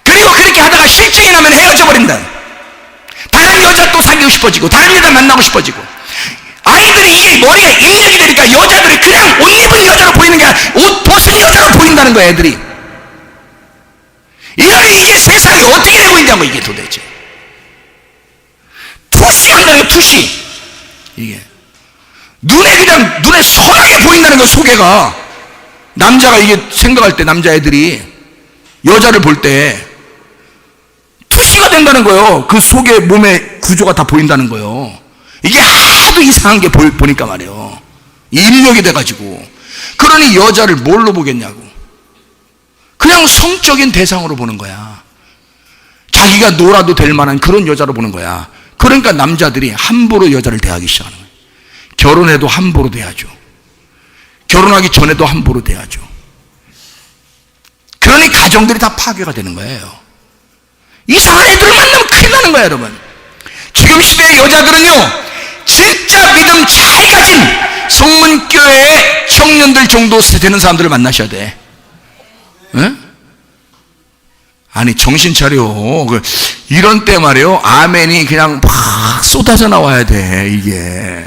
그리고 그렇게 하다가 실증이 나면 헤어져 버린다. 다른 여자 또 사귀고 싶어지고 다른 여자 만나고 싶어지고. 아이들이 이게 머리에 입력이 되니까 여자들이 그냥 옷 입은 여자로 보이는 게 아니라 옷 벗은 여자로 보인다는 거야. 애들이 이게 세상이 어떻게 되고 있냐고. 이게 도대체 투시한다는 거야. 투시. 이게 눈에 선하게 보인다는 거야. 소개가. 남자가 이게 생각할 때 남자애들이 여자를 볼 때 투시가 된다는 거예요. 그 속에 몸의 구조가 다 보인다는 거예요. 이게 하도 이상한 게 보니까 말이에요. 입력이 돼가지고. 그러니 여자를 뭘로 보겠냐고. 그냥 성적인 대상으로 보는 거야. 자기가 놀아도 될 만한 그런 여자로 보는 거야. 그러니까 남자들이 함부로 여자를 대하기 시작하는 거예요. 결혼해도 함부로 대하죠. 결혼하기 전에도 함부로 대하죠. 그러니 가정들이 다 파괴가 되는 거예요. 이상한 애들을 만나면 큰일 나는 거예요. 여러분, 지금 시대의 여자들은요 진짜 믿음 잘 가진 성문교회의 청년들 정도 되는 사람들을 만나셔야 돼. 에? 아니 정신 차려. 이런 때 말이에요 아멘이 그냥 막 쏟아져 나와야 돼. 이게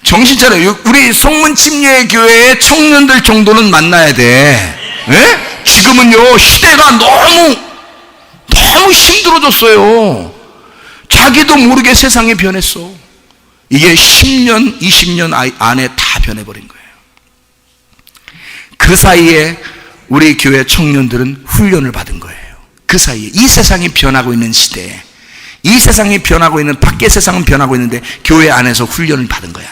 정신 차려. 우리 성문침례 교회의 청년들 정도는 만나야 돼. 에? 지금은요 시대가 너무 힘들어졌어요. 자기도 모르게 세상이 변했어. 이게 10년 20년 안에 다 변해버린 거예요. 그 사이에 우리 교회 청년들은 훈련을 받은 거예요. 그 사이에 이 세상이 변하고 있는 시대에, 이 세상이 변하고 있는, 밖의 세상은 변하고 있는데 교회 안에서 훈련을 받은 거야.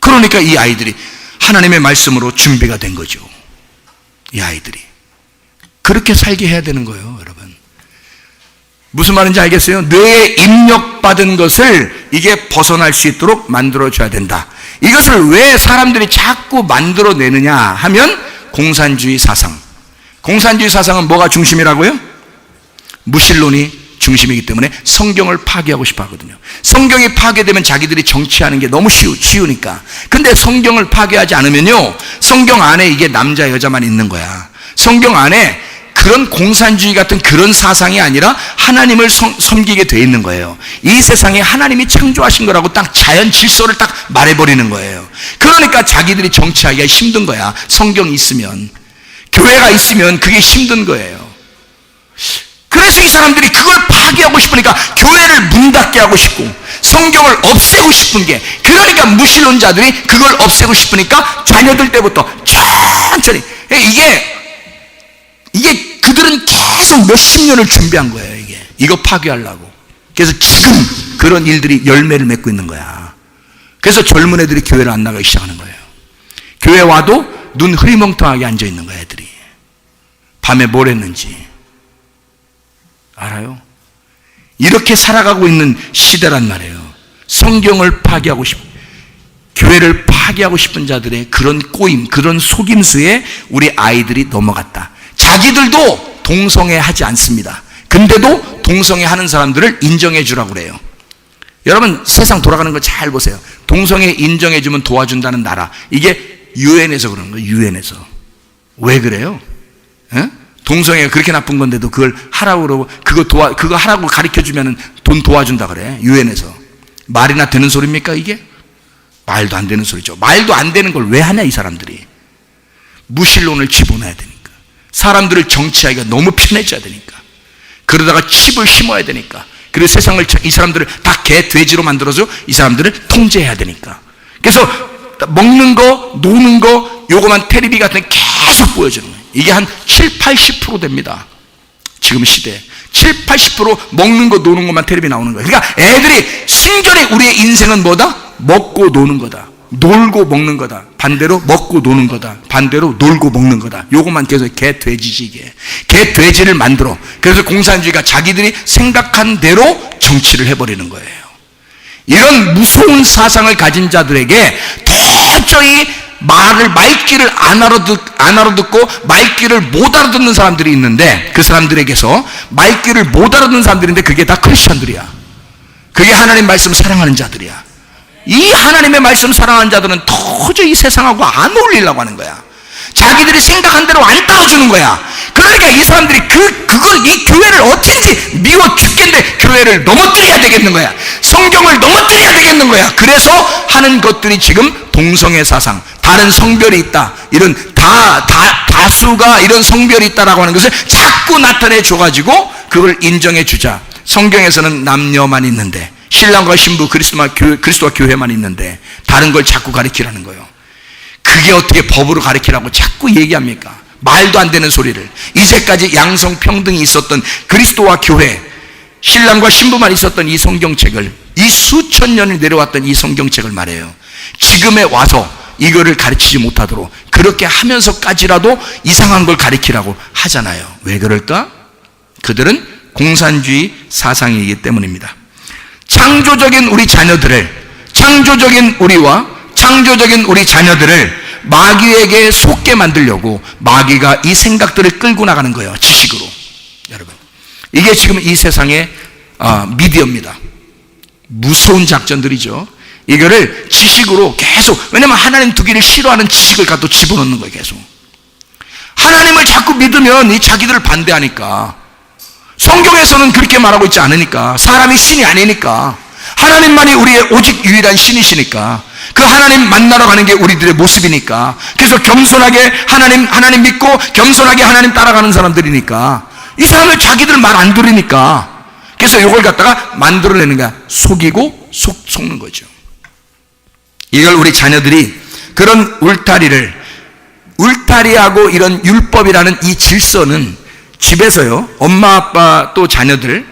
그러니까 이 아이들이 하나님의 말씀으로 준비가 된 거죠. 이 아이들이 그렇게 살게 해야 되는 거예요. 여러분, 무슨 말인지 알겠어요? 뇌에 입력받은 것을 이게 벗어날 수 있도록 만들어줘야 된다. 이것을 왜 사람들이 자꾸 만들어내느냐 하면 공산주의 사상. 공산주의 사상은 뭐가 중심이라고요? 무신론이 중심이기 때문에 성경을 파괴하고 싶어 하거든요. 성경이 파괴되면 자기들이 정치하는 게 너무 쉬우니까. 근데 성경을 파괴하지 않으면요, 성경 안에 이게 남자 여자만 있는 거야. 성경 안에 그런 공산주의 같은 그런 사상이 아니라 하나님을 섬기게 돼 있는 거예요. 이 세상에 하나님이 창조하신 거라고 딱 자연 질서를 딱 말해버리는 거예요. 그러니까 자기들이 정치하기가 힘든 거야. 성경이 있으면, 교회가 있으면 그게 힘든 거예요. 그래서 이 사람들이 그걸 파괴하고 싶으니까 교회를 문 닫게 하고 싶고 성경을 없애고 싶은 게, 그러니까 무신론자들이 그걸 없애고 싶으니까 자녀들 때부터 천천히, 이게 그들은 계속 몇십 년을 준비한 거예요. 이거 파괴하려고. 그래서 지금 그런 일들이 열매를 맺고 있는 거야. 그래서 젊은 애들이 교회를 안 나가기 시작하는 거예요. 교회 와도 눈 흐리멍텅하게 앉아 있는 거야. 애들이 밤에 뭘 했는지 알아요? 이렇게 살아가고 있는 시대란 말이에요. 성경을 파괴하고 교회를 파괴하고 싶은 자들의 그런 꼬임, 그런 속임수에 우리 아이들이 넘어갔다. 자기들도 동성애 하지 않습니다. 근데도 동성애 하는 사람들을 인정해 주라고 그래요. 여러분, 세상 돌아가는 거 잘 보세요. 동성애 인정해 주면 도와준다는 나라, 이게 유엔에서 그러는 거예요. 유엔에서. 왜 그래요? 에? 동성애가 그렇게 나쁜 건데도 그걸 하라고 그러고, 그거 하라고 가르쳐 주면 돈 도와준다 그래. 유엔에서. 말이나 되는 소리입니까 이게? 말도 안 되는 소리죠. 말도 안 되는 걸 왜 하냐 이 사람들이. 무신론을 집어넣어야 되니까. 사람들을 정치하기가 너무 편해져야 되니까. 그러다가 칩을 심어야 되니까. 그리고 세상을, 이 사람들을 다 개, 돼지로 만들어서 이 사람들을 통제해야 되니까. 그래서 먹는 거, 노는 거, 요거만 테레비 같은 게 계속 보여주는 거예요. 이게 한 7, 80% 됩니다. 지금 시대에 7, 80% 먹는 거, 노는 것만 테레비 나오는 거예요. 그러니까 애들이 순전히 우리의 인생은 뭐다? 먹고 노는 거다. 놀고 먹는 거다. 반대로 먹고 노는 거다. 반대로 놀고 먹는 거다. 요것만 계속 개, 돼지지 이게. 개, 돼지를 만들어. 그래서 공산주의가 자기들이 생각한 대로 정치를 해버리는 거예요. 이런 무서운 사상을 가진 자들에게 도저히 말귀를 안 알아듣고 말귀를 못 알아듣는 사람들이 있는데, 그 사람들에게서 말귀를 못 알아듣는 사람들인데 그게 다 크리스천들이야. 그게 하나님 말씀 사랑하는 자들이야. 이 하나님의 말씀 사랑하는 자들은 도저히 세상하고 안 어울리려고 하는 거야. 자기들이 생각한 대로 안 따라주는 거야. 그러니까 이 사람들이 이 교회를 어떻게든지 미워 죽겠는데 교회를 넘어뜨려야 되겠는 거야. 성경을 넘어뜨려야 되겠는 거야. 그래서 하는 것들이 지금 동성애 사상, 다른 성별이 있다, 이런 다수가 이런 성별이 있다라고 하는 것을 자꾸 나타내 줘가지고 그걸 인정해 주자. 성경에서는 남녀만 있는데, 신랑과 신부, 그리스도와 교회만 있는데 다른 걸 자꾸 가르치라는 거예요. 그게 어떻게 법으로 가르치라고 자꾸 얘기합니까? 말도 안 되는 소리를. 이제까지 양성평등이 있었던 그리스도와 교회, 신랑과 신부만 있었던 이 성경책을, 이 수천 년을 내려왔던 이 성경책을 말해요. 지금에 와서 이거를 가르치지 못하도록 그렇게 하면서까지라도 이상한 걸 가르치라고 하잖아요. 왜 그럴까? 그들은 공산주의 사상이기 때문입니다. 창조적인 우리 자녀들을, 창조적인 우리와 창조적인 우리 자녀들을 마귀에게 속게 만들려고 마귀가 이 생각들을 끌고 나가는 거예요. 지식으로. 여러분, 이게 지금 이 세상의 미디어입니다. 무서운 작전들이죠. 이거를 지식으로 계속, 왜냐면 하나님 두기를 싫어하는 지식을 갖다 집어넣는 거예요. 계속 하나님을 자꾸 믿으면 이 자기들을 반대하니까. 성경에서는 그렇게 말하고 있지 않으니까. 사람이 신이 아니니까. 하나님만이 우리의 오직 유일한 신이시니까. 그 하나님 만나러 가는 게 우리들의 모습이니까. 그래서 겸손하게 하나님 믿고 겸손하게 하나님 따라가는 사람들이니까. 이 사람들 자기들 말 안 들으니까. 그래서 이걸 갖다가 만들어내는 거야. 속이고 속는 거죠. 이걸 우리 자녀들이 그런 울타리를, 울타리하고 이런 율법이라는 이 질서는 집에서요, 엄마, 아빠 또 자녀들,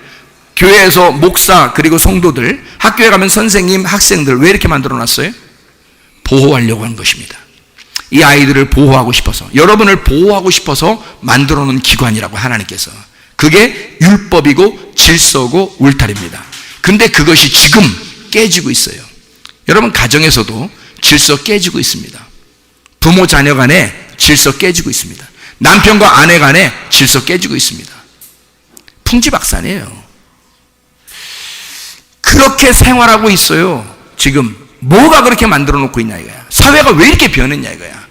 교회에서 목사 그리고 성도들, 학교에 가면 선생님, 학생들 왜 이렇게 만들어 놨어요? 보호하려고 하는 것입니다. 이 아이들을 보호하고 싶어서, 여러분을 보호하고 싶어서 만들어 놓은 기관이라고 하나님께서. 그게 율법이고 질서고 울타리입니다. 근데 그것이 지금 깨지고 있어요. 여러분 가정에서도 질서 깨지고 있습니다. 부모 자녀 간에 질서 깨지고 있습니다. 남편과 아내 간에 질서 깨지고 있습니다. 풍지박산이에요. 그렇게 생활하고 있어요. 지금 뭐가 그렇게 만들어 놓고 있냐 이거야. 사회가 왜 이렇게 변했냐 이거야.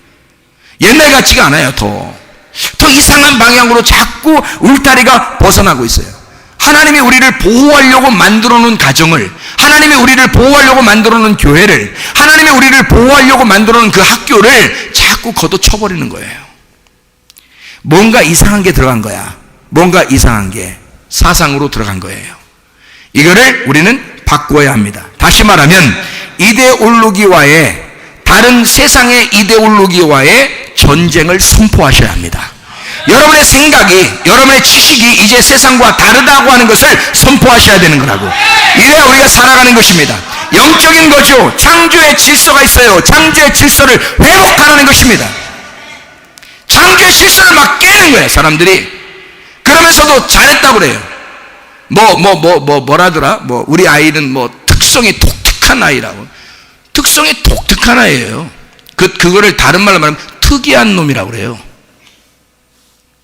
옛날 같지가 않아요. 더 이상한 방향으로 자꾸 울타리가 벗어나고 있어요. 하나님이 우리를 보호하려고 만들어 놓은 가정을, 하나님이 우리를 보호하려고 만들어 놓은 교회를, 하나님이 우리를 보호하려고 만들어 놓은 그 학교를 자꾸 걷어쳐버리는 거예요. 뭔가 이상한 게 들어간 거야. 뭔가 이상한 게 사상으로 들어간 거예요. 이거를 우리는 바꾸어야 합니다. 다시 말하면 이데올로기와의, 다른 세상의 이데올로기와의 전쟁을 선포하셔야 합니다. 여러분의 생각이, 여러분의 지식이 이제 세상과 다르다고 하는 것을 선포하셔야 되는 거라고. 이래야 우리가 살아가는 것입니다. 영적인 거죠. 창조의 질서가 있어요. 창조의 질서를 회복하라는 것입니다. 창조의 질서를 막 깨는 거예요, 사람들이. 그러면서도 잘했다고 그래요. 뭐라더라? 우리 아이는 특성이 독특한 아이라고. 특성이 독특한 아이예요. 그거를 다른 말로 말하면 특이한 놈이라고 그래요.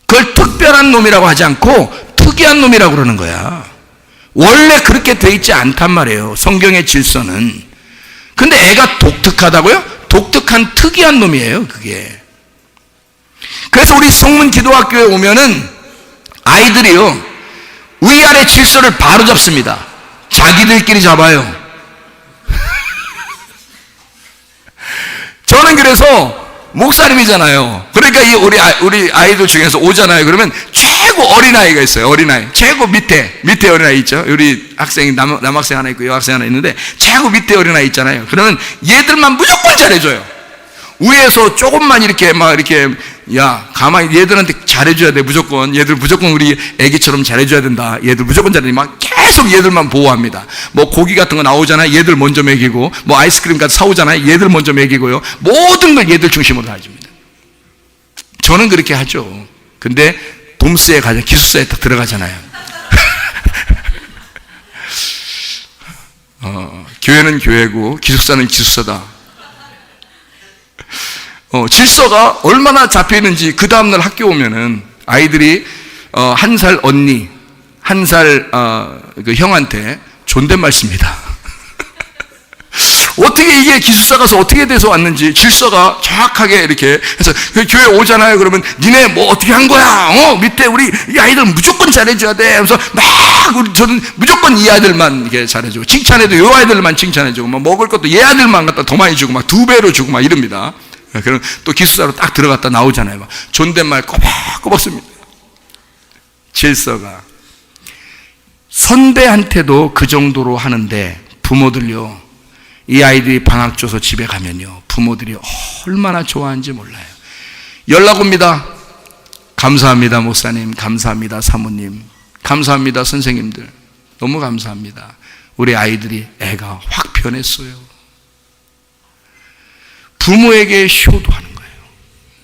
그걸 특별한 놈이라고 하지 않고 특이한 놈이라고 그러는 거야. 원래 그렇게 돼 있지 않단 말이에요, 성경의 질서는. 근데 애가 독특하다고요? 독특한 특이한 놈이에요, 그게. 그래서 우리 성문 기도학교에 오면은 아이들이요, 위아래 질서를 바로 잡습니다. 자기들끼리 잡아요. 저는 그래서 목사님이잖아요. 그러니까 우리 아이들 중에서 오잖아요. 그러면 최고 어린아이가 있어요. 어린아이. 최고 밑에 어린아이 있죠. 우리 학생이 남학생 하나 있고 여학생 하나 있는데 최고 밑에 어린아이 있잖아요. 그러면 얘들만 무조건 잘해줘요. 위에서 조금만 이렇게 야, 가만히 얘들한테 잘해줘야 돼. 무조건. 얘들 무조건 우리 애기처럼 잘해줘야 된다. 얘들 무조건 잘해. 막 계속 얘들만 보호합니다. 고기 같은 거 나오잖아요. 얘들 먼저 먹이고, 아이스크림 같은 거 사오잖아요. 얘들 먼저 먹이고요. 모든 걸 얘들 중심으로 해줍니다. 저는 그렇게 하죠. 근데 돔스에 가자, 기숙사에 딱 들어가잖아요. 교회는 교회고, 기숙사는 기숙사다. 질서가 얼마나 잡혀있는지 그 다음날 학교 오면은 아이들이 1살 언니, 1살 그 형한테 존댓말 씁니다. 어떻게 이게 기숙사 가서 어떻게 돼서 왔는지 질서가 정확하게 이렇게 해서 교회 오잖아요. 그러면 니네 어떻게 한 거야? 밑에 우리 이 아이들 무조건 잘해줘야 돼. 그래서 저는 무조건 이 아이들만 이렇게 잘해주고, 칭찬해도 이 아이들만 칭찬해주고, 먹을 것도 얘 아이들만 갖다 더 많이 주고, 2배로 주고 이럽니다. 그럼 또 기숙사로 딱 들어갔다 나오잖아요. 존댓말 꼬박꼬박 씁니다. 질서가. 선배한테도 그 정도로 하는데 부모들요, 이 아이들이 방학 줘서 집에 가면요, 부모들이 얼마나 좋아하는지 몰라요. 연락 옵니다. 감사합니다 목사님, 감사합니다 사모님, 감사합니다 선생님들, 너무 감사합니다. 우리 아이들이 애가 확 변했어요. 부모에게 효도하는 거예요.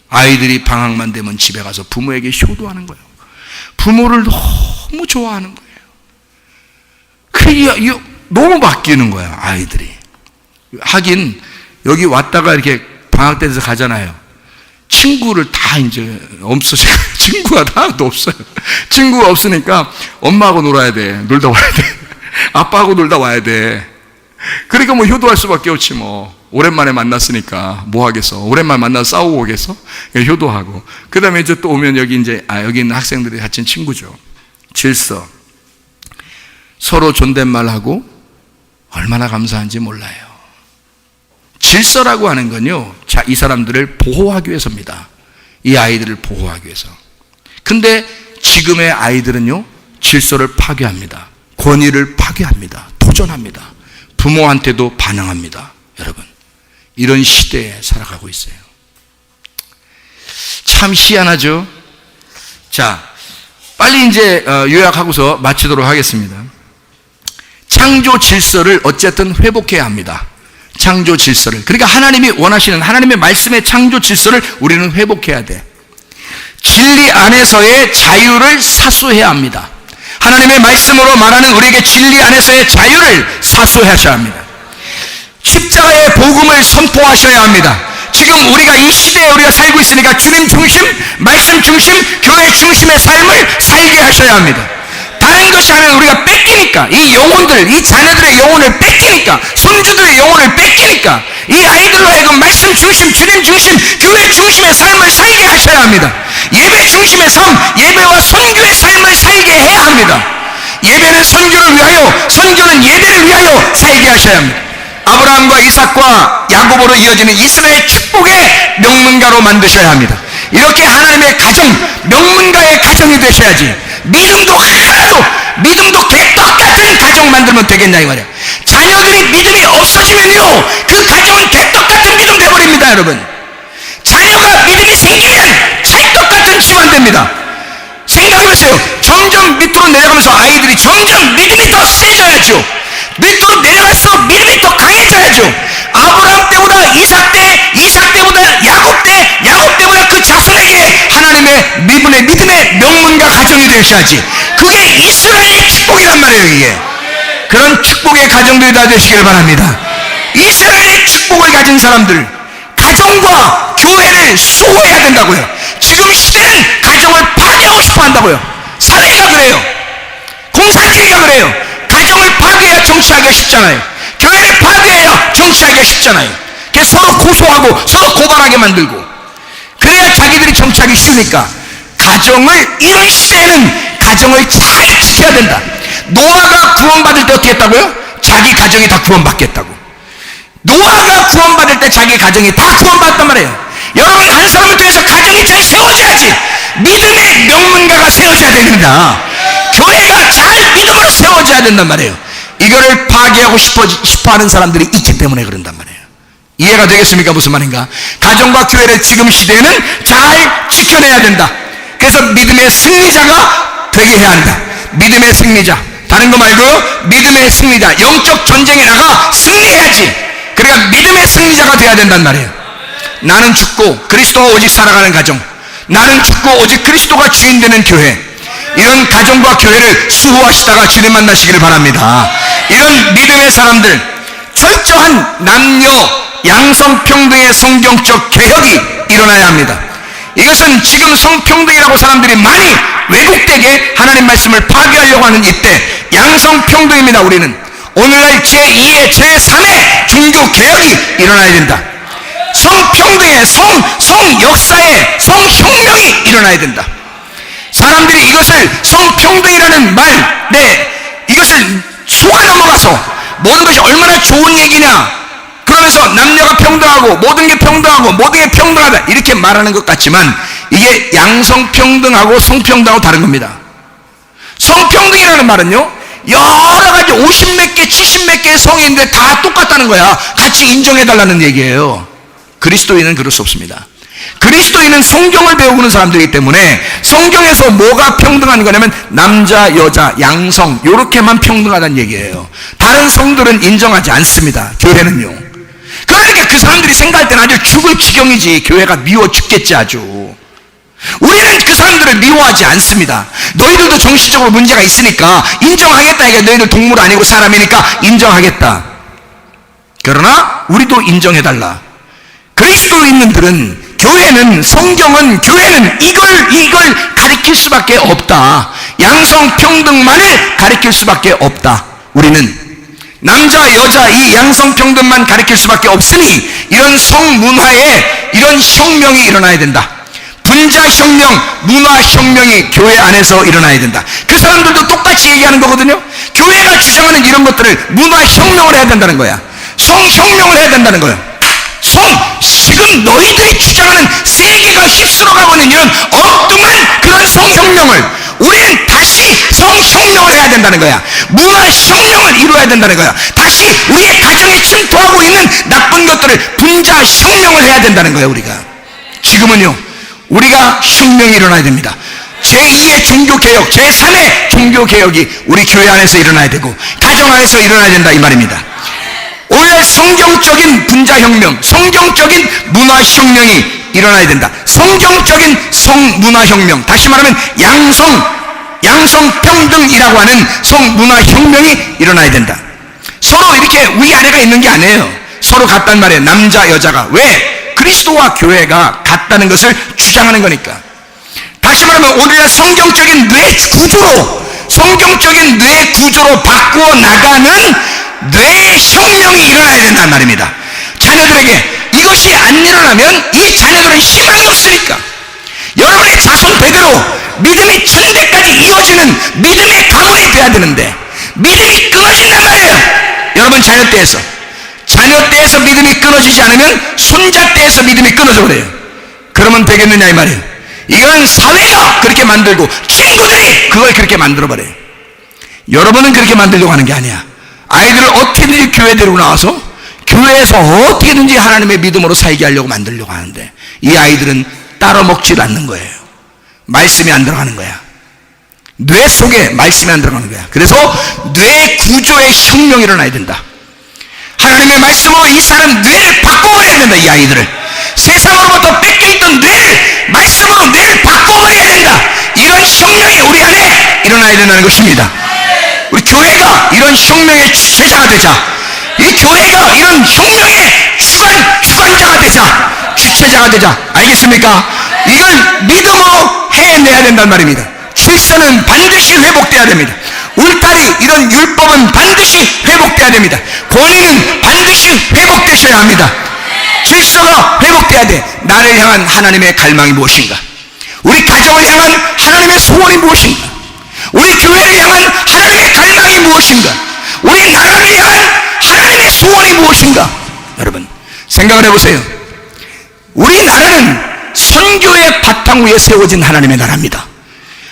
아이들이 방학만 되면 집에 가서 부모에게 효도하는 거예요. 부모를 너무 좋아하는 거예요. 너무 바뀌는 거야, 아이들이. 하긴 여기 왔다가 이렇게 방학 때에서 가잖아요. 친구를 다 이제 없어져요. 친구가 하나도 없어요. 친구가 없으니까 엄마하고 놀아야 돼. 놀다 와야 돼. 아빠하고 놀다 와야 돼. 그러니까 효도할 수밖에 없지 오랜만에 만났으니까 뭐 하겠어. 오랜만에 만나서 싸우고 오겠어? 효도하고. 그 다음에 이제 또 오면 여기 있는 학생들이 같이 친구죠. 질서. 서로 존댓말하고 얼마나 감사한지 몰라요. 질서라고 하는 건요, 이 사람들을 보호하기 위해서입니다. 이 아이들을 보호하기 위해서. 근데 지금의 아이들은요, 질서를 파괴합니다. 권위를 파괴합니다. 도전합니다. 부모한테도 반항합니다. 여러분, 이런 시대에 살아가고 있어요. 참 희한하죠. 자, 빨리 이제 요약하고서 마치도록 하겠습니다. 창조 질서를 어쨌든 회복해야 합니다. 창조 질서를. 그러니까 하나님이 원하시는 하나님의 말씀의 창조 질서를 우리는 회복해야 돼. 진리 안에서의 자유를 사수해야 합니다. 하나님의 말씀으로 말하는 우리에게 진리 안에서의 자유를 사수하셔야 합니다. 십자가의 복음을 선포하셔야 합니다. 지금 우리가 이 시대에 우리가 살고 있으니까 주님 중심, 말씀 중심, 교회 중심의 삶을 살게 하셔야 합니다. 다른 것이 하면 우리가 뺏기니까, 이 영혼들, 이 자녀들의 영혼을 뺏기니까, 손주들의 영혼을 뺏기니까, 이 아이들로 하여금 말씀 중심, 주님 중심, 교회 중심의 삶을 살게 하셔야 합니다. 예배 중심의 삶, 예배와 선교의 삶을 살게 해야 합니다. 예배는 선교를 위하여, 선교는 예배를 위하여 살게 하셔야 합니다. 아브라함과 이삭과 야곱으로 이어지는 이스라엘 축복의 명문가로 만드셔야 합니다. 이렇게 하나님의 가정, 명문가의 가정이 되셔야지. 믿음도 하나도, 믿음도 개떡 같은 가정 만들면 되겠냐 이 말이야. 자녀들이 믿음이 없어지면요, 그 가정은 개떡 같은 믿음 돼버립니다. 여러분, 자녀가 믿음이 생기면 찰떡 같은 집안 됩니다. 생각해보세요. 점점 밑으로 내려가면서 아이들이 점점 믿음이 더 세져야죠. 밑으로 내려갈수록 믿음이 더 강해져야죠. 아브라함 때보다 이삭 때, 이삭 때보다 야곱 때, 야곱 때보다 그 자손에게 하나님의 믿음의 명문가 가정이 되셔야지. 그게 이스라엘의 축복이란 말이에요. 이게 그런 축복의 가정들이 다 되시길 바랍니다. 이스라엘의 축복을 가진 사람들, 가정과 교회를 수호해야 된다고요. 지금 시대는 가정을 파괴하고 싶어 한다고요. 사회가 그래요. 공산주의가 그래요. 가정을 파괴해야 정치하기가 쉽잖아요. 교회를 파괴해야 정치하기가 쉽잖아요. 그래서 서로 고소하고 서로 고발하게 만들고, 그래야 자기들이 정치하기 쉬우니까. 가정을, 이런 시대에는 가정을 잘 지켜야 된다. 노아가 구원받을 때 어떻게 했다고요? 자기 가정이 다 구원받겠다고. 노아가 구원받을 때 자기 가정이 다 구원받았단 말이에요. 여러분, 한 사람을 통해서 가정이 잘 세워져야지. 믿음의 명문가가 세워져야 됩니다. 교회가 잘 믿음으로 세워져야 된단 말이에요. 이거를 파괴하고 싶어하는 사람들이 있기 때문에 그런단 말이에요. 이해가 되겠습니까? 무슨 말인가? 가정과 교회를 지금 시대에는 잘 지켜내야 된다. 그래서 믿음의 승리자가 되게 해야 한다. 믿음의 승리자, 다른 거 말고요, 믿음의 승리자, 영적 전쟁에 나가 승리해야지. 그러니까 믿음의 승리자가 돼야 된단 말이에요. 나는 죽고 그리스도가 오직 살아가는 가정, 나는 죽고 오직 그리스도가 주인 되는 교회, 이런 가정과 교회를 수호하시다가 주님 만나시기를 바랍니다. 이런 믿음의 사람들, 철저한 남녀 양성평등의 성경적 개혁이 일어나야 합니다. 이것은 지금 성평등이라고 사람들이 많이 왜곡되게 하나님 말씀을 파괴하려고 하는 이때 양성평등입니다. 우리는 오늘날 제2의 제3의 종교개혁이 일어나야 된다. 성평등의 성역사의 성혁명이 일어나야 된다. 사람들이 이것을 성평등이라는 이것을 속아 넘어가서 모든 것이 얼마나 좋은 얘기냐, 그러면서 남녀가 평등하고 모든 게 평등하고 모든 게 평등하다 이렇게 말하는 것 같지만, 이게 양성평등하고 성평등하고 다른 겁니다. 성평등이라는 말은요, 여러 가지 50몇 개 70몇 개의 성이 있는데 다 똑같다는 거야. 같이 인정해달라는 얘기예요. 그리스도인은 그럴 수 없습니다. 그리스도인은 성경을 배우는 사람들이기 때문에 성경에서 뭐가 평등한 거냐면 남자, 여자, 양성 이렇게만 평등하다는 얘기예요. 다른 성들은 인정하지 않습니다. 교회는요. 그러니까 그 사람들이 생각할 때는 아주 죽을 지경이지, 교회가 미워 죽겠지 아주. 우리는 그 사람들을 미워하지 않습니다. 너희들도 정신적으로 문제가 있으니까 인정하겠다. 이게 너희들 동물 아니고 사람이니까 인정하겠다. 그러나 우리도 인정해달라. 그리스도인들은, 교회는, 성경은, 교회는 이걸 가리킬 수밖에 없다. 양성평등만을 가리킬 수밖에 없다. 우리는 남자, 여자 이 양성평등만 가리킬 수밖에 없으니 이런 성문화에 이런 혁명이 일어나야 된다. 분자혁명, 문화혁명이 교회 안에서 일어나야 된다. 그 사람들도 똑같이 얘기하는 거거든요. 교회가 주장하는 이런 것들을 문화혁명을 해야 된다는 거야. 성혁명을 해야 된다는 거야. 지금 너희들이 주장하는 세계가 휩쓸어가고 있는 이런 엉뚱한 그런 성혁명을 우리는 다시 성혁명을 해야 된다는 거야. 문화혁명을 이루어야 된다는 거야. 다시 우리의 가정에 침투하고 있는 나쁜 것들을 분자혁명을 해야 된다는 거야. 우리가 지금은요, 우리가 혁명이 일어나야 됩니다. 제2의 종교개혁, 제3의 종교개혁이 우리 교회 안에서 일어나야 되고 가정 안에서 일어나야 된다 이 말입니다. 오히려 성경적인 분자혁명, 성경적인 문화혁명이 일어나야 된다. 성경적인 성문화혁명, 다시 말하면 양성평등이라고 하는 성문화혁명이 일어나야 된다. 서로 이렇게 위아래가 있는 게 아니에요. 서로 같단 말이에요. 남자 여자가. 왜? 그리스도와 교회가 같다는 것을 주장하는 거니까. 다시 말하면 오늘날 성경적인 뇌 구조로 바꾸어 나가는 뇌혁명이 일어나야 된단 말입니다. 자녀들에게 이것이 안 일어나면 이 자녀들은 희망이 없으니까. 여러분의 자손 대대로 믿음이 천대까지 이어지는 믿음의 가문이 돼야 되는데 믿음이 끊어진단 말이에요. 여러분 자녀 때에서 믿음이 끊어지지 않으면 손자 때에서 믿음이 끊어져 버려요. 그러면 되겠느냐 이 말이에요. 이건 사회가 그렇게 만들고 친구들이 그걸 그렇게 만들어 버려요. 여러분은 그렇게 만들려고 하는 게 아니야. 아이들을 어떻게든지 교회 데리고 나와서 교회에서 어떻게든지 하나님의 믿음으로 살게 하려고 만들려고 하는데 이 아이들은 따로 먹질 않는 거예요. 말씀이 안 들어가는 거야. 뇌 속에 말씀이 안 들어가는 거야. 그래서 뇌 구조의 혁명이 일어나야 된다. 하나님의 말씀으로 이 사람 뇌를 바꿔버려야 된다. 이 아이들을 세상으로부터 뺏겨있던 뇌를 말씀으로 뇌를 바꿔버려야 된다. 이런 혁명이 우리 안에 일어나야 된다는 것입니다. 우리 교회가 이런 혁명의 주체자가 되자. 이 교회가 이런 혁명의 주체자가 되자. 알겠습니까? 이걸 믿음으로 해내야 된단 말입니다. 질서는 반드시 회복돼야 됩니다. 울타리, 이런 율법은 반드시 회복돼야 됩니다. 권위는 반드시 회복되셔야 합니다. 질서가 회복돼야 돼. 나를 향한 하나님의 갈망이 무엇인가? 우리 가정을 향한 하나님의 소원이 무엇인가? 우리 교회를 향한 하나님의 갈망이 무엇인가? 우리 나라를 향한 하나님의 소원이 무엇인가? 여러분 생각을 해보세요. 우리나라는 선교의 바탕 위에 세워진 하나님의 나라입니다.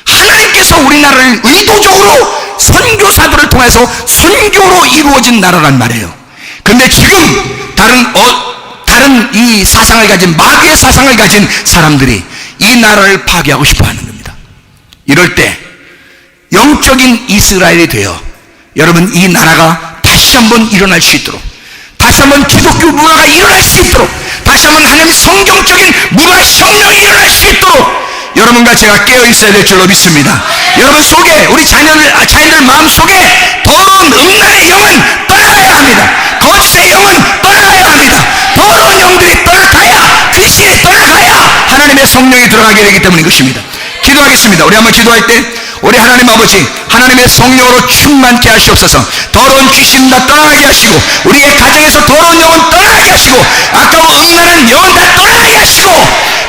하나님께서 우리나라를 의도적으로 선교사들을 통해서 선교로 이루어진 나라란 말이에요. 근데 지금 다른 이 사상을 가진 마귀의 사상을 가진 사람들이 이 나라를 파괴하고 싶어 하는 겁니다. 이럴 때 영적인 이스라엘이 되어 여러분 이 나라가 다시 한번 일어날 수 있도록, 다시 한번 기독교 문화가 일어날 수 있도록, 다시 한번 하나님의 성경적인 문화혁명이 일어날 수 있도록 여러분과 제가 깨어 있어야 될 줄로 믿습니다. 여러분 속에, 우리 자녀들 마음 속에 더러운 음란의 영은 떠나가야 합니다. 거짓의 영은 떠나가야 합니다. 더러운 영들이 떠나가야, 귀신이 떠나가야 하나님의 성령이 들어가게 되기 때문인 것입니다. 기도하겠습니다. 우리 한번 기도할 때 우리 하나님 아버지, 하나님의 성령으로 충만케 하시옵소서. 더러운 귀신 다 떠나가게 하시고, 우리의 가정에서 더러운 영은 떠나가게 하시고, 아까운 음란한 영은 다 떠나가게 하시고,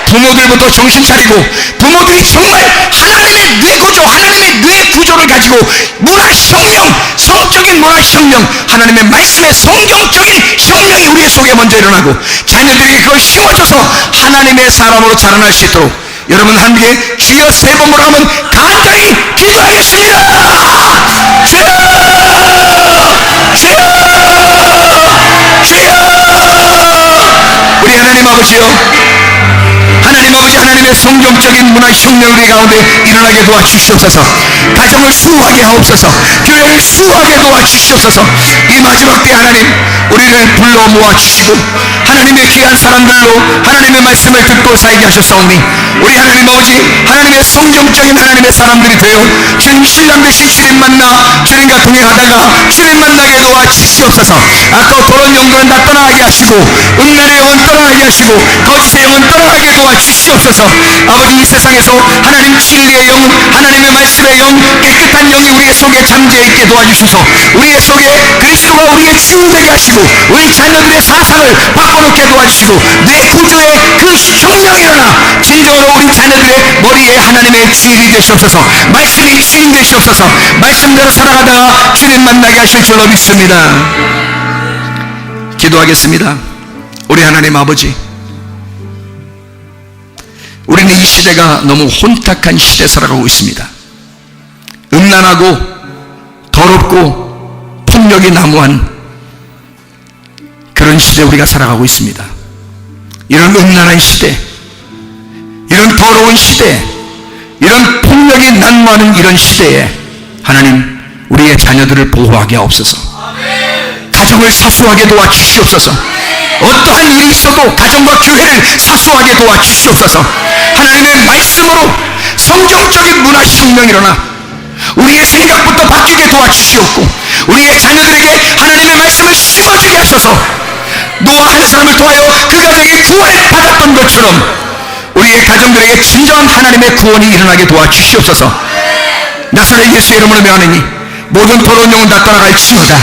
부모들부터 정신 차리고, 부모들이 정말 하나님의 뇌구조, 하나님의 뇌구조를 가지고 문화혁명, 성적인 문화혁명, 하나님의 말씀의 성경적인 혁명이 우리의 속에 먼저 일어나고, 자녀들에게 그걸 심어줘서 하나님의 사람으로 자라날 수 있도록 여러분 함께 주여 세 번으로 하면 간절히 기도하겠습니다. 주여, 주여, 주여. 우리 하나님 아버지요, 하나님 아버지, 하나님의 성경적인 문화혁명 우리 가운데 일어나게 도와주시옵소서. 가정을 수호하게 하옵소서. 교회를 수호하게 도와주시옵소서. 이 마지막 때 하나님 우리를 불러 모아주시고 하나님의 귀한 사람들로 하나님의 말씀을 듣고 살게 하셨사오니 우리 하나님 아버지, 하나님의 성경적인 하나님의 사람들이 되어 주님 신랑 되신 주님 만나 주님과 동행하다가 주님 만나게 도와주시옵소서. 아까 더러운 영들은 다 떠나가게 하시고, 음란의 영은 떠나가게 하시고, 거짓의 영은 떠나가게 도와주시옵소서. 아버지, 이 세상에서 하나님 진리의 영, 하나님의 말씀의 영, 깨끗한 영이 우리의 속에 잠재어 있게 도와주셔서 우리의 속에 그리스도가 우리의 주인 되게 하시고, 우리 자녀들의 사상을 바꿔놓게 도와주시고, 내 구조에 그 혁명이 일어나 진정으로 우리 자녀들의 머리에 하나님의 주인이 되시옵소서. 말씀이 주인 되시옵소서. 말씀대로 살아가다가 주님 만나게 하실 줄로 믿습니다. 기도하겠습니다. 우리 하나님 아버지, 우리는 이 시대가 너무 혼탁한 시대에 살아가고 있습니다. 음란하고 더럽고 폭력이 난무한 그런 시대에 우리가 살아가고 있습니다. 이런 음란한 시대, 이런 더러운 시대에, 이런 폭력이 난무하는 이런 시대에 하나님 우리의 자녀들을 보호하게 하옵소서. 가정을 사수하게 도와주시옵소서. 어떠한 일이 있어도 가정과 교회를 사수하게 도와주시옵소서. 하나님의 말씀으로 성경적인 문화혁명이 일어나 우리의 생각부터 바뀌게 도와주시옵고, 우리의 자녀들에게 하나님의 말씀을 심어주게 하셔서 노아 한 사람을 통하여 그 가정이 구원을 받았던 것처럼 우리의 가정들에게 진정한 하나님의 구원이 일어나게 도와주시옵소서. 나사렛 예수의 이름으로 명하노니 모든 더러운 영은 다 떠나갈지어다.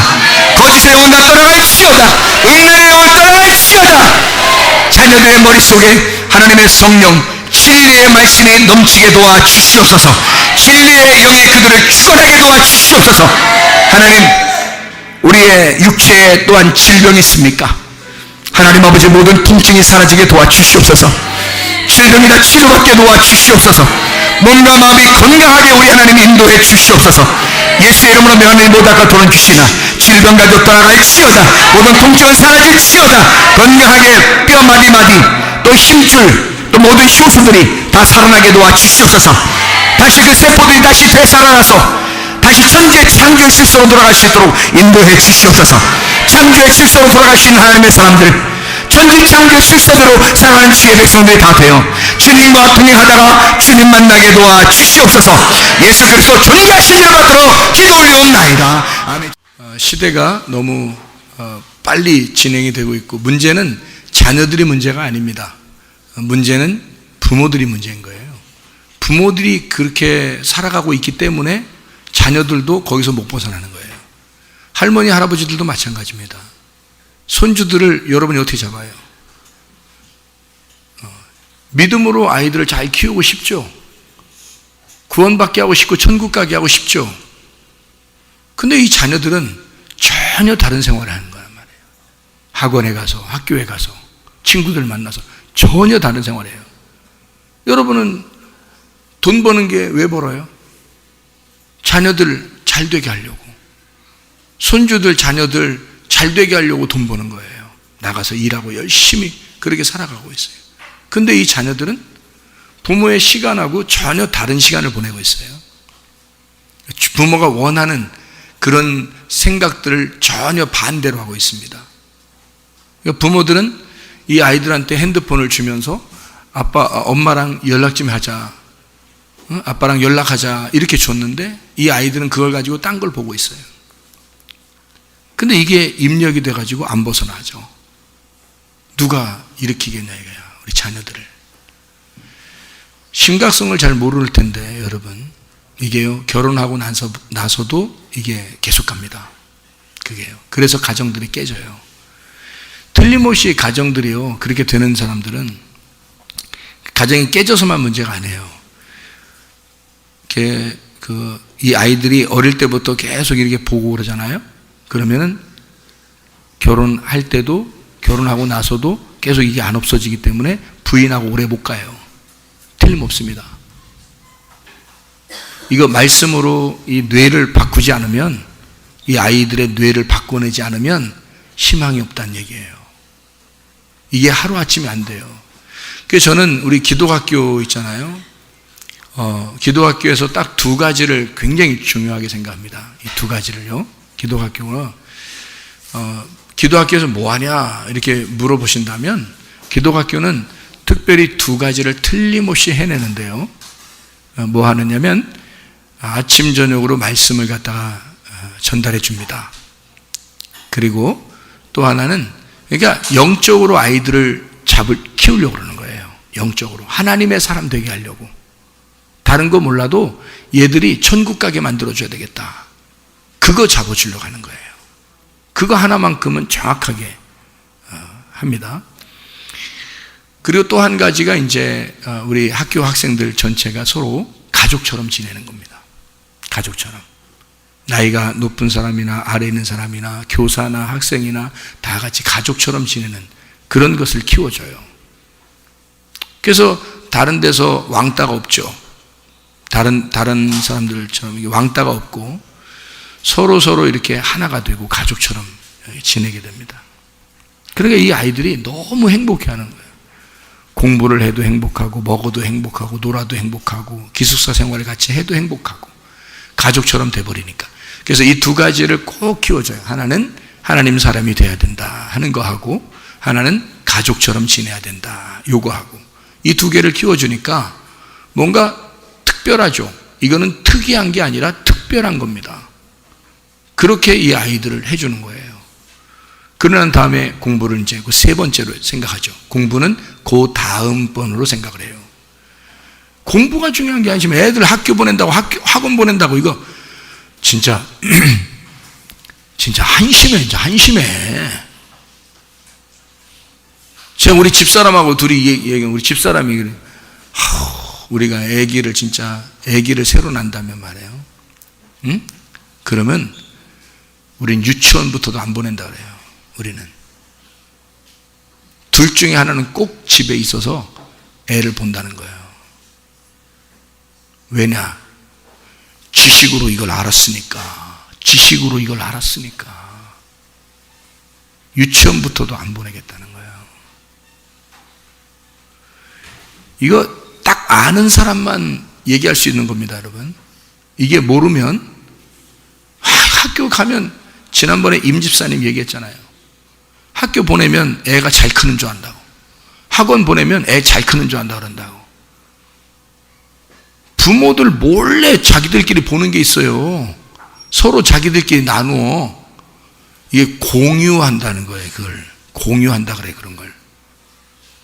거짓의 영은 다 떠나갈지어다. 음란의 영은 떠나갈지어다. 자녀들의 머릿속에 하나님의 성령 진리의 말씀이 넘치게 도와주시옵소서. 진리의 영이 그들을 주관하게 도와주시옵소서. 하나님, 우리의 육체에 또한 질병이 있습니까? 하나님 아버지, 모든 통증이 사라지게 도와주시옵소서. 질병이 다 치료받게 도와주시옵소서. 몸과 마음이 건강하게 우리 하나님 인도해 주시옵소서. 예수의 이름으로 명하는 모든 아까 도는 귀신아, 질병 가지고 떠나갈지어다. 모든 통증은 사라질지어다. 건강하게 뼈 마디마디, 또 힘줄, 또 모든 효소들이 다 살아나게 도와주시옵소서. 다시 그 세포들이 다시 되살아나서 다시 천지의 창조의 질서로 돌아갈 수 있도록 인도해 주시옵소서. 창조의 질서로 돌아갈 수 있는 하나님의 사람들, 천지 창조의 질서대로 살아가는 주의 백성들이 다 되어 주님과 동행하다가 주님 만나게 도와주시옵소서. 예수 그리스도 존귀하신 이름 받들어 기도 올려옵나이다. 아멘. 시대가 너무 빨리 진행이 되고 있고, 문제는 자녀들이 문제가 아닙니다. 문제는 부모들이 문제인 거예요. 부모들이 그렇게 살아가고 있기 때문에 자녀들도 거기서 못 벗어나는 거예요. 할머니, 할아버지들도 마찬가지입니다. 손주들을 여러분이 어떻게 잡아요? 믿음으로 아이들을 잘 키우고 싶죠. 구원받게 하고 싶고 천국 가게 하고 싶죠. 근데 이 자녀들은 전혀 다른 생활을 하는 거란 말이에요. 학원에 가서, 학교에 가서, 친구들 만나서 전혀 다른 생활이에요. 여러분은 돈 버는 게 왜 벌어요? 자녀들 잘 되게 하려고, 손주들, 자녀들 잘 되게 하려고 돈 버는 거예요. 나가서 일하고 열심히 그렇게 살아가고 있어요. 근데 이 자녀들은 부모의 시간하고 전혀 다른 시간을 보내고 있어요. 부모가 원하는 그런 생각들을 전혀 반대로 하고 있습니다. 그러니까 부모들은 이 아이들한테 핸드폰을 주면서 엄마랑 연락 좀 하자, 아빠랑 연락하자 이렇게 줬는데 이 아이들은 그걸 가지고 딴 걸 보고 있어요. 근데 이게 입력이 돼가지고 안 벗어나죠. 누가 일으키겠냐 이거야, 우리 자녀들을. 심각성을 잘 모를 텐데 여러분, 이게요, 결혼하고 나서도 이게 계속 갑니다. 그게요. 그래서 가정들이 깨져요. 틀림없이 가정들이요, 그렇게 되는 사람들은 가정이 깨져서만 문제가 아니에요. 이 아이들이 어릴 때부터 계속 이렇게 보고 그러잖아요. 그러면은 결혼할 때도, 결혼하고 나서도 계속 이게 안 없어지기 때문에 부인하고 오래 못 가요. 틀림없습니다. 이거 말씀으로 이 뇌를 바꾸지 않으면, 이 아이들의 뇌를 바꿔내지 않으면 희망이 없다는 얘기예요. 이게 하루아침에 안 돼요. 그래서 저는 우리 기독학교 있잖아요. 기독학교에서 딱 두 가지를 굉장히 중요하게 생각합니다. 이 두 가지를요. 기독학교는 기독학교에서 뭐 하냐 이렇게 물어보신다면, 기독학교는 특별히 두 가지를 틀림없이 해내는데요. 뭐 하느냐면 아침 저녁으로 말씀을 갖다가 전달해 줍니다. 그리고 또 하나는, 그러니까 영적으로 아이들을 키우려고 그러는 거예요. 영적으로 하나님의 사람 되게 하려고. 다른 거 몰라도 얘들이 천국 가게 만들어줘야 되겠다, 그거 잡아주려고 하는 거예요. 그거 하나만큼은 정확하게 합니다. 그리고 또 한 가지가 이제 우리 학교 학생들 전체가 서로 가족처럼 지내는 겁니다. 가족처럼. 나이가 높은 사람이나 아래에 있는 사람이나 교사나 학생이나 다 같이 가족처럼 지내는 그런 것을 키워줘요. 그래서 다른 데서 왕따가 없죠. 다른 사람들처럼 왕따가 없고 서로 이렇게 하나가 되고 가족처럼 지내게 됩니다. 그러니까 이 아이들이 너무 행복해하는 거예요. 공부를 해도 행복하고, 먹어도 행복하고, 놀아도 행복하고, 기숙사 생활을 같이 해도 행복하고, 가족처럼 돼버리니까. 그래서 이 두 가지를 꼭 키워줘요. 하나는 하나님 사람이 돼야 된다 하는 거하고, 하나는 가족처럼 지내야 된다 요거하고, 이 두 개를 키워주니까 뭔가 특별하죠. 이거는 특이한 게 아니라 특별한 겁니다. 그렇게 이 아이들을 해주는 거예요. 그러난 다음에 공부를 이제 그 세 번째로 생각하죠. 공부는 그 다음 번으로 생각을 해요. 공부가 중요한 게 아니지만 애들 학교 보낸다고, 학원 보낸다고, 이거 진짜 진짜 한심해. 진짜 한심해. 제가 우리 집사람하고 둘이 얘기하면, 우리 집사람이 그래, 우리가 아기를 새로 낳는다면 말이에요. 응? 그러면 우린 유치원부터도 안 보낸다 그래요. 우리는 둘 중에 하나는 꼭 집에 있어서 애를 본다는 거예요. 왜냐? 지식으로 이걸 알았으니까. 유치원부터도 안 보내겠다는 거예요. 이거 딱 아는 사람만 얘기할 수 있는 겁니다, 여러분. 이게 모르면, 학교 가면, 지난번에 임 집사님 얘기했잖아요. 학교 보내면 애가 잘 크는 줄 안다고, 학원 보내면 애 잘 크는 줄 안다고 그런다고. 부모들 몰래 자기들끼리 보는 게 있어요. 서로 자기들끼리 나누어. 이게 공유한다는 거예요. 그걸 공유한다 그래. 그런 걸.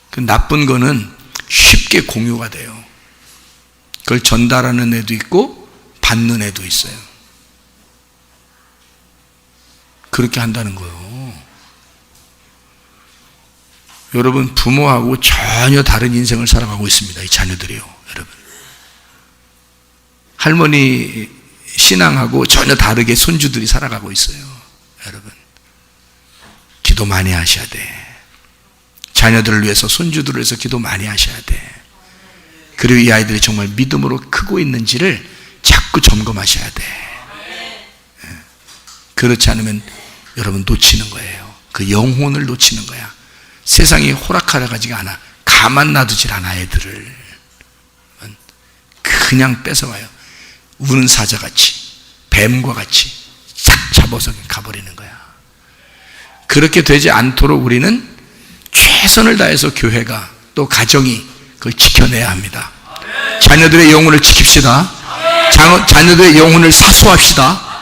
그 나쁜 거는 쉽게 공유가 돼요. 그걸 전달하는 애도 있고 받는 애도 있어요. 그렇게 한다는 거예요. 여러분, 부모하고 전혀 다른 인생을 살아가고 있습니다. 이 자녀들이요, 여러분. 할머니 신앙하고 전혀 다르게 손주들이 살아가고 있어요. 여러분, 기도 많이 하셔야 돼. 자녀들을 위해서, 손주들을 위해서 기도 많이 하셔야 돼. 그리고 이 아이들이 정말 믿음으로 크고 있는지를 자꾸 점검하셔야 돼. 그렇지 않으면 여러분 놓치는 거예요. 그 영혼을 놓치는 거야. 세상이 호락하려가지가 않아. 가만 놔두질 않아. 애들을 그냥 뺏어와요. 우는 사자같이, 뱀과 같이 싹 잡아서 가버리는 거야. 그렇게 되지 않도록 우리는 최선을 다해서 교회가, 또 가정이 그걸 지켜내야 합니다. 자녀들의 영혼을 지킵시다. 자녀들의 영혼을 사수합시다.